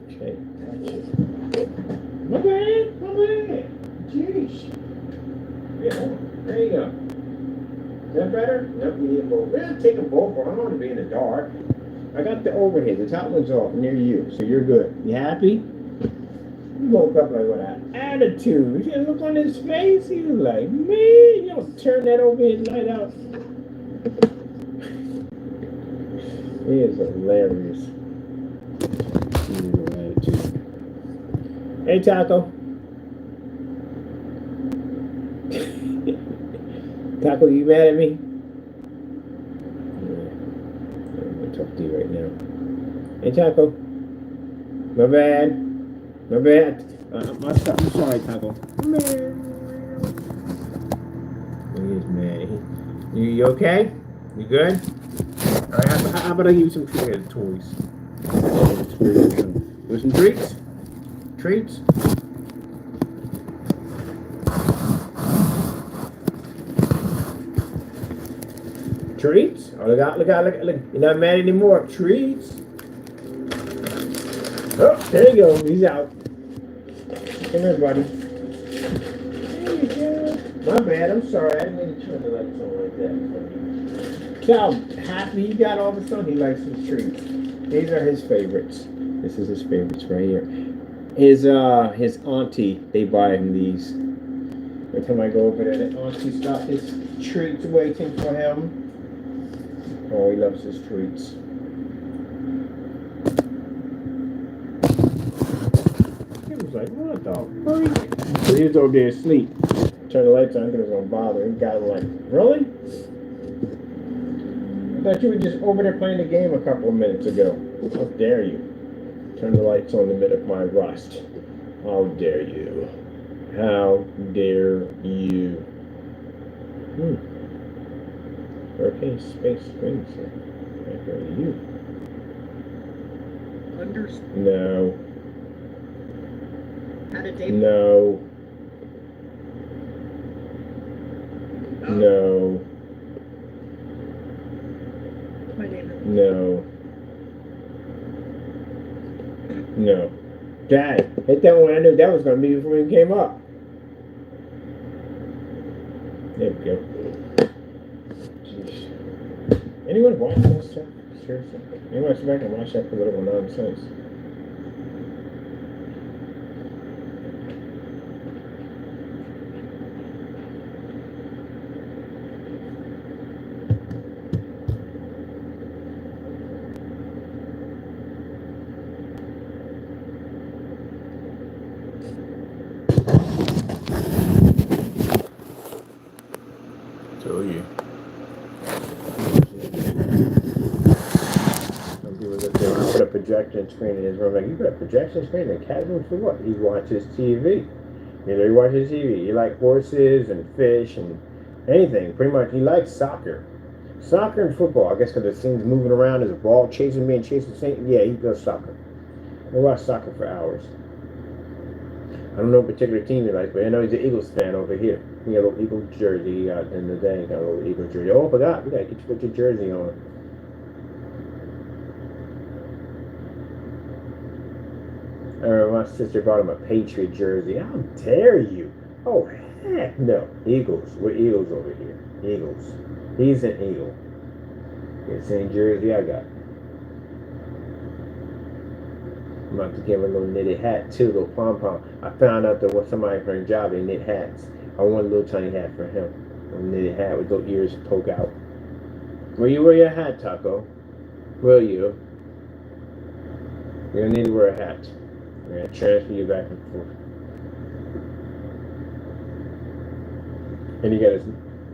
Okay, gotcha. My bad. Jeez. Yeah, there you go. Is that better? Nope, you need a bulb. Well, take a bulb for. I don't want to be in the dark. I got the overhead. The top one's off near you, so you're good. You happy? He woke up like with an attitude. You look on his face. He was like, man, you don't turn that overhead light out. He is hilarious. Hey, Taco. Taco, you mad at me? Hey, Taco. My bad. My bad. I'm sorry, Taco. He's mad. You okay? You good? All right, how about I give you some toys? With some treats? Treats? Treats? Oh, look. You're not mad anymore. Treats. Oh, there you go. He's out. Come here, buddy. There you go. My bad. I'm sorry. I didn't mean to turn the lights on like that. See how happy he got all of a sudden? He likes his treats. These are his favorites. This is his favorites right here. His auntie, they buy him these. Every time I go over there, the auntie's got his treats waiting for him. Oh, he loves his treats. He was like, what the freak? So he was over there asleep. Turn the lights on because it was going to bother him. He got like, really? I thought you were just over there playing the game a couple of minutes ago. How dare you? Turn the lights on in the middle of my rust. How dare you? How dare you? Hurricane Space Springs. How dare you? No. How did they? No. No. My neighbor. No. No. Dad, hit that one. I knew that was going to be before you came up. There we go. Jeez. Anyone watch this stuff? Seriously? Anyone sit back and watch that political nonsense? So yeah. Some people look there, I put a projection screen in his room. Like, you got a projection screen in the cat room for what? He watches TV. You know, he watches TV. He likes horses and fish and anything. Pretty much, he likes soccer. Soccer and football. I guess because the thing's moving around, there's a ball chasing me and chasing Saint. Yeah, he does soccer. I watch soccer for hours. I don't know what particular team he likes, but I know he's an Eagles fan over here. He got a little Eagles jersey he got in the day. He got a little Eagles jersey. Oh, I forgot. You gotta get you put your jersey on. My sister bought him a Patriot jersey. How dare you? Oh, heck no. Eagles. We're Eagles over here. Eagles. He's an Eagle. The same jersey I got. I'm about to give him a little knitted hat too, little pom-pom. I found out that when somebody for a job, they knit hats. I want a little tiny hat for him. A knitted hat with those ears poke out. Will you wear your hat, Taco? Will you? You're gonna need to wear a hat. I'm gonna transfer you back and forth. And you got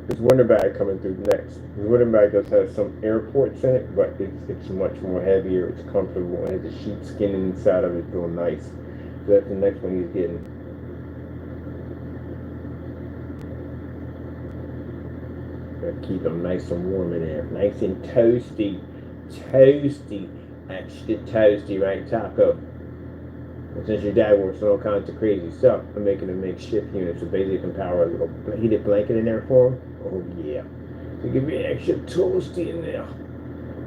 his winter bag coming through next. His winter bag does have some airports in it, but it's much more heavier. It's comfortable. It has a sheepskin inside of it. It's real nice. So that's the next one he's getting. Gotta keep him nice and warm in there. Nice and toasty. Toasty. Extra toasty, right, Taco? And since your dad works on all kinds of crazy stuff, I'm making a makeshift unit so basically you can power a little heated blanket in there for him. Oh yeah. So give me an extra toasty in there.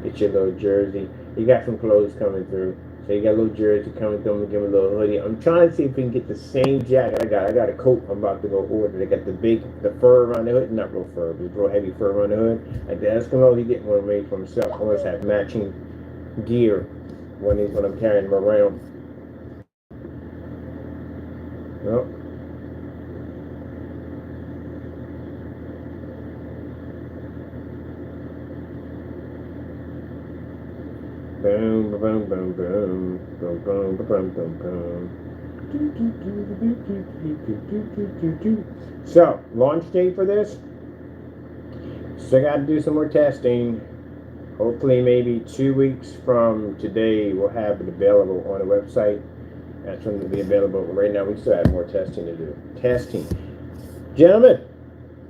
Get your little jersey. You got some clothes coming through. So you got a little jersey coming through. I'm gonna give him a little hoodie. I'm trying to see if we can get the same jacket I got a coat I'm about to go order. They got the fur around the hood. Not real fur, but it's real heavy fur around the hood. Like the Eskimo, he getting one made for himself. I must have matching gear when I'm carrying him around. Nope. Boom, boom, boom, boom, boom, boom, boom, boom, boom. So, launch date for this. Still got to do some more testing. Hopefully, maybe 2 weeks from today, we'll have it available on the website. That's when it'll be available. But right now, we still have more testing to do. Testing. Gentlemen,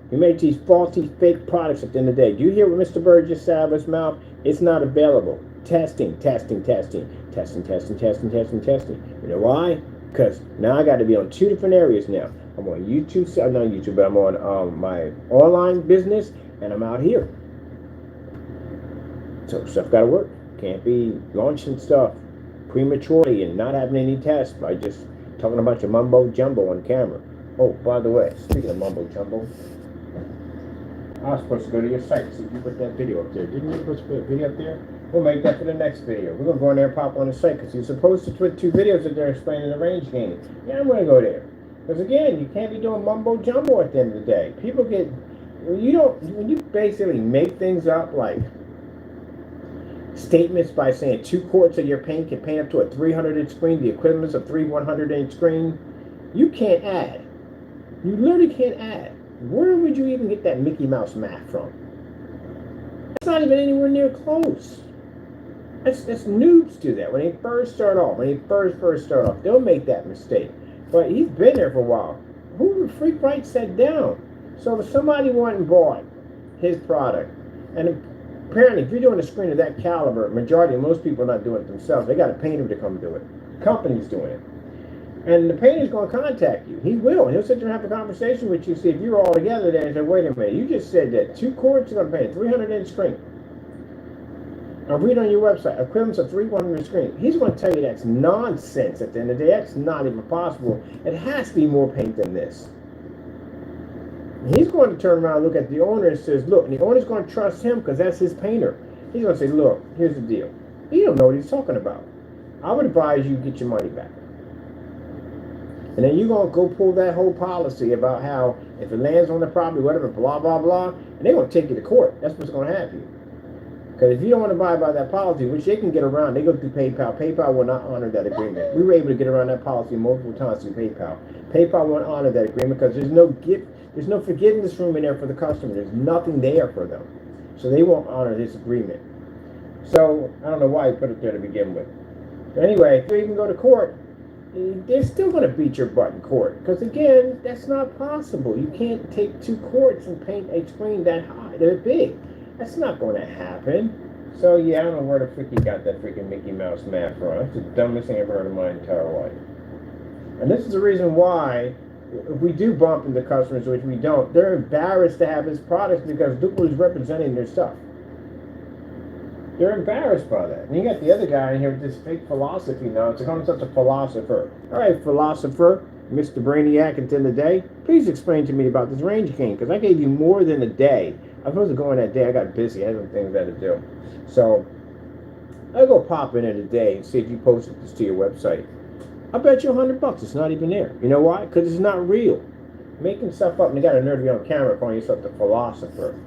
we make these faulty, fake products at the end of the day. Do you hear what Mr. Bird just said out of his mouth? It's not available. Testing, testing, testing, testing, testing, testing, testing, testing. You know why? Because now I got to be on 2 different areas now. I'm on YouTube, not YouTube, but I'm on my online business, and I'm out here. So stuff got to work. Can't be launching stuff prematurely and not having any tests by just talking a bunch of mumbo jumbo on camera. Oh, by the way, speaking of mumbo jumbo, I was supposed to go to your site, see if you put that video up there. Didn't you supposed to put a video up there? We'll make that for the next video. We're going to go in there and pop on the site because you're supposed to put 2 videos up there explaining the range gain. Yeah, I'm going to go there. Because again, you can't be doing mumbo jumbo at the end of the day. People get, when you basically make things up like statements by saying 2 quarts of your paint can paint up to a 300-inch screen, the equivalent of 3 100-inch screen, you can't add. You literally can't add. Where would you even get that Mickey Mouse math from? It's not even anywhere near close. That's noobs do that when they first start off. When they first start off, they'll make that mistake. But he's been there for a while. Who the freak writes that down? So if somebody went and bought his product, and apparently if you're doing a screen of that caliber, majority of most people are not doing it themselves. They got a painter to come do it. Company's doing it. And the painter's going to contact you. He will. And he'll sit there and have a conversation with you, see if you're all together there and say, wait a minute, you just said that 2 quarts are going to paint a 300-inch screen. I'll read on your website, equivalent of 3 100-inch screen. He's going to tell you that's nonsense at the end of the day. That's not even possible. It has to be more paint than this. And he's going to turn around and look at the owner and says, look, and the owner's going to trust him because that's his painter. He's going to say, look, here's the deal. He don't know what he's talking about. I would advise you get your money back. And then you're going to go pull that whole policy about how if it lands on the property, whatever, blah, blah, blah, and they're going to take you to court. That's what's going to happen. Because if you don't want to abide by that policy, which they can get around, they go through PayPal. PayPal will not honor that agreement. We were able to get around that policy multiple times through PayPal. PayPal won't honor that agreement because there's no forgiveness room in there for the customer. There's nothing there for them. So they won't honor this agreement. So I don't know why you put it there to begin with. But anyway, if you even go to court, they're still going to beat your butt in court. Because again, that's not possible. You can't take 2 quarts and paint a screen that high. They're big. That's not going to happen. So yeah, I don't know where the frick you got that freaking Mickey Mouse math from. That's the dumbest thing I've heard in my entire life. And this is the reason why, if we do bump into customers, which we don't, they're embarrassed to have his products because look who's representing their stuff. They're embarrassed by that. And you got the other guy in here with this fake philosophy now. It's becoming such a philosopher. All right, philosopher, Mr. Brainiac at the end of the day, please explain to me about this range game, because I gave you more than a day. I was supposed to go in that day. I got busy. I had some things I had to do. So I'll go pop in today and see if you posted this to your website. I bet you $100 it's not even there. You know why? Because it's not real. Making stuff up, and you got a nerd to be on camera calling yourself the philosopher.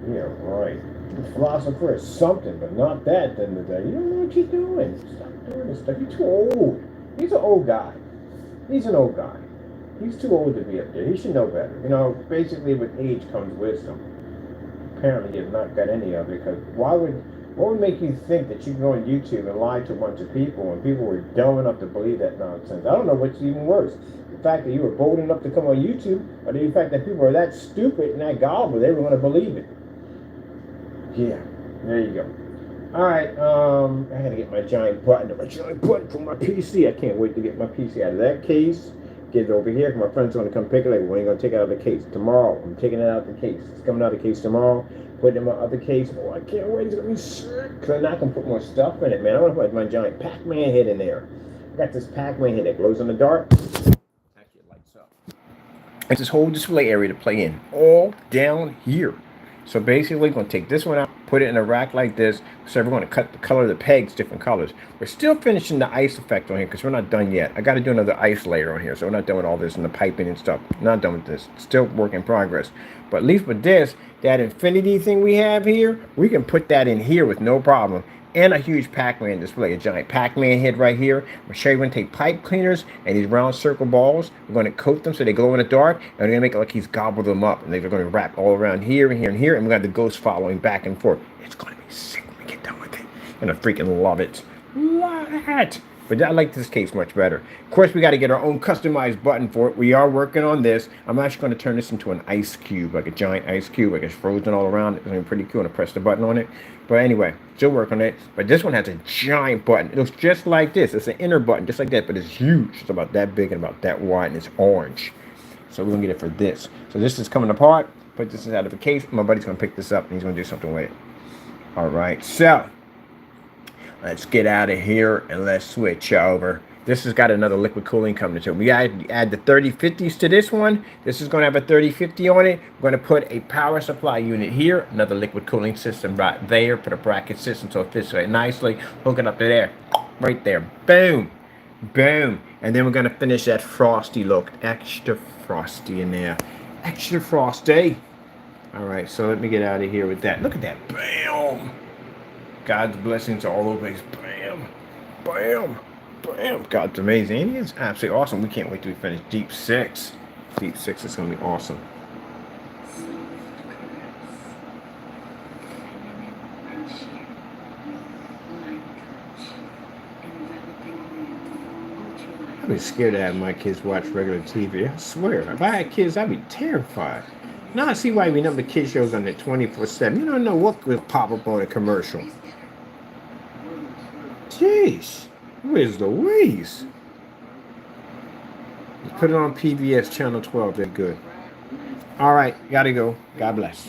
Yeah, right. The philosopher is something, but not that at the end of the day. You don't know what you're doing. Stop doing this stuff. You're too old. He's an old guy. He's an old guy. He's too old to be up there. He should know better. You know, basically with age comes wisdom. Apparently you've not got any of it, because what would make you think that you can go on YouTube and lie to a bunch of people when people were dumb enough to believe that nonsense? I don't know what's even worse. The fact that you were bold enough to come on YouTube, or the fact that people are that stupid and that gullible, they were going to believe it. Yeah, there you go. Alright, I had to get my giant button for my PC. I can't wait to get my PC out of that case. Get it over here, because my friend's going to come pick it up. We ain't going to take it out of the case. Tomorrow, I'm taking it out of the case. It's coming out of the case tomorrow. Put it in my other case. Oh, I can't wait. It's going to be sick. Because now I can put more stuff in it, man. I want to put my giant Pac-Man head in there. I got this Pac-Man head that glows in the dark. Actually, it lights up. It's this whole display area to play in. All down here. So basically, we're going to take this one out, put it in a rack like this. So we're going to cut the color of the pegs different colors. We're still finishing the ice effect on here because we're not done yet. I got to do another ice layer on here. So we're not done with all this and the piping and stuff. Not done with this. Still work in progress. But at least with this, that infinity thing we have here, we can put that in here with no problem. And a huge Pac-Man display, a giant Pac-Man head right here. I'm going to show you, we're going to take pipe cleaners and these round circle balls. We're going to coat them so they glow in the dark. And we're going to make it like he's gobbled them up. And they're going to wrap all around here and here and here. And we got the ghost following back and forth. It's going to be sickly get done with it. And I freaking love it. Love it. But I like this case much better. Of course, we got to get our own customized button for it. We are working on this. I'm actually going to turn this into an ice cube, like a giant ice cube, like it's frozen all around. It's going to be pretty cool. And I press the button on it. But anyway, still working on it. But this one has a giant button. It looks just like this. It's an inner button, just like that, but it's huge. It's about that big and about that wide, and it's orange. So we're going to get it for this. So this is coming apart. Put this out of the case. My buddy's going to pick this up, and he's going to do something with it. All right, so let's get out of here and let's switch over. This has got another liquid cooling coming to it. We add the 3050s to this one. This is going to have a 3050 on it. We're going to put a power supply unit here, another liquid cooling system right there. Put a bracket system so it fits right nicely. Hook it up to there, right there. Boom, boom. And then we're going to finish that frosty look. Extra frosty in there. Extra frosty. All right, so let me get out of here with that. Look at that. Bam. God's blessings all over his. Bam. Bam. Bam. God's amazing. He is absolutely awesome. We can't wait till we finish Deep 6. Deep 6 is going to be awesome. I'd be scared to have my kids watch regular TV. I swear. If I had kids, I'd be terrified. Now I see why we number kid shows on it 24/7. You don't know what could pop up on a commercial. Jeez. Where's Louise? Put it on PBS Channel 12. They're good. All right. Gotta go. God bless.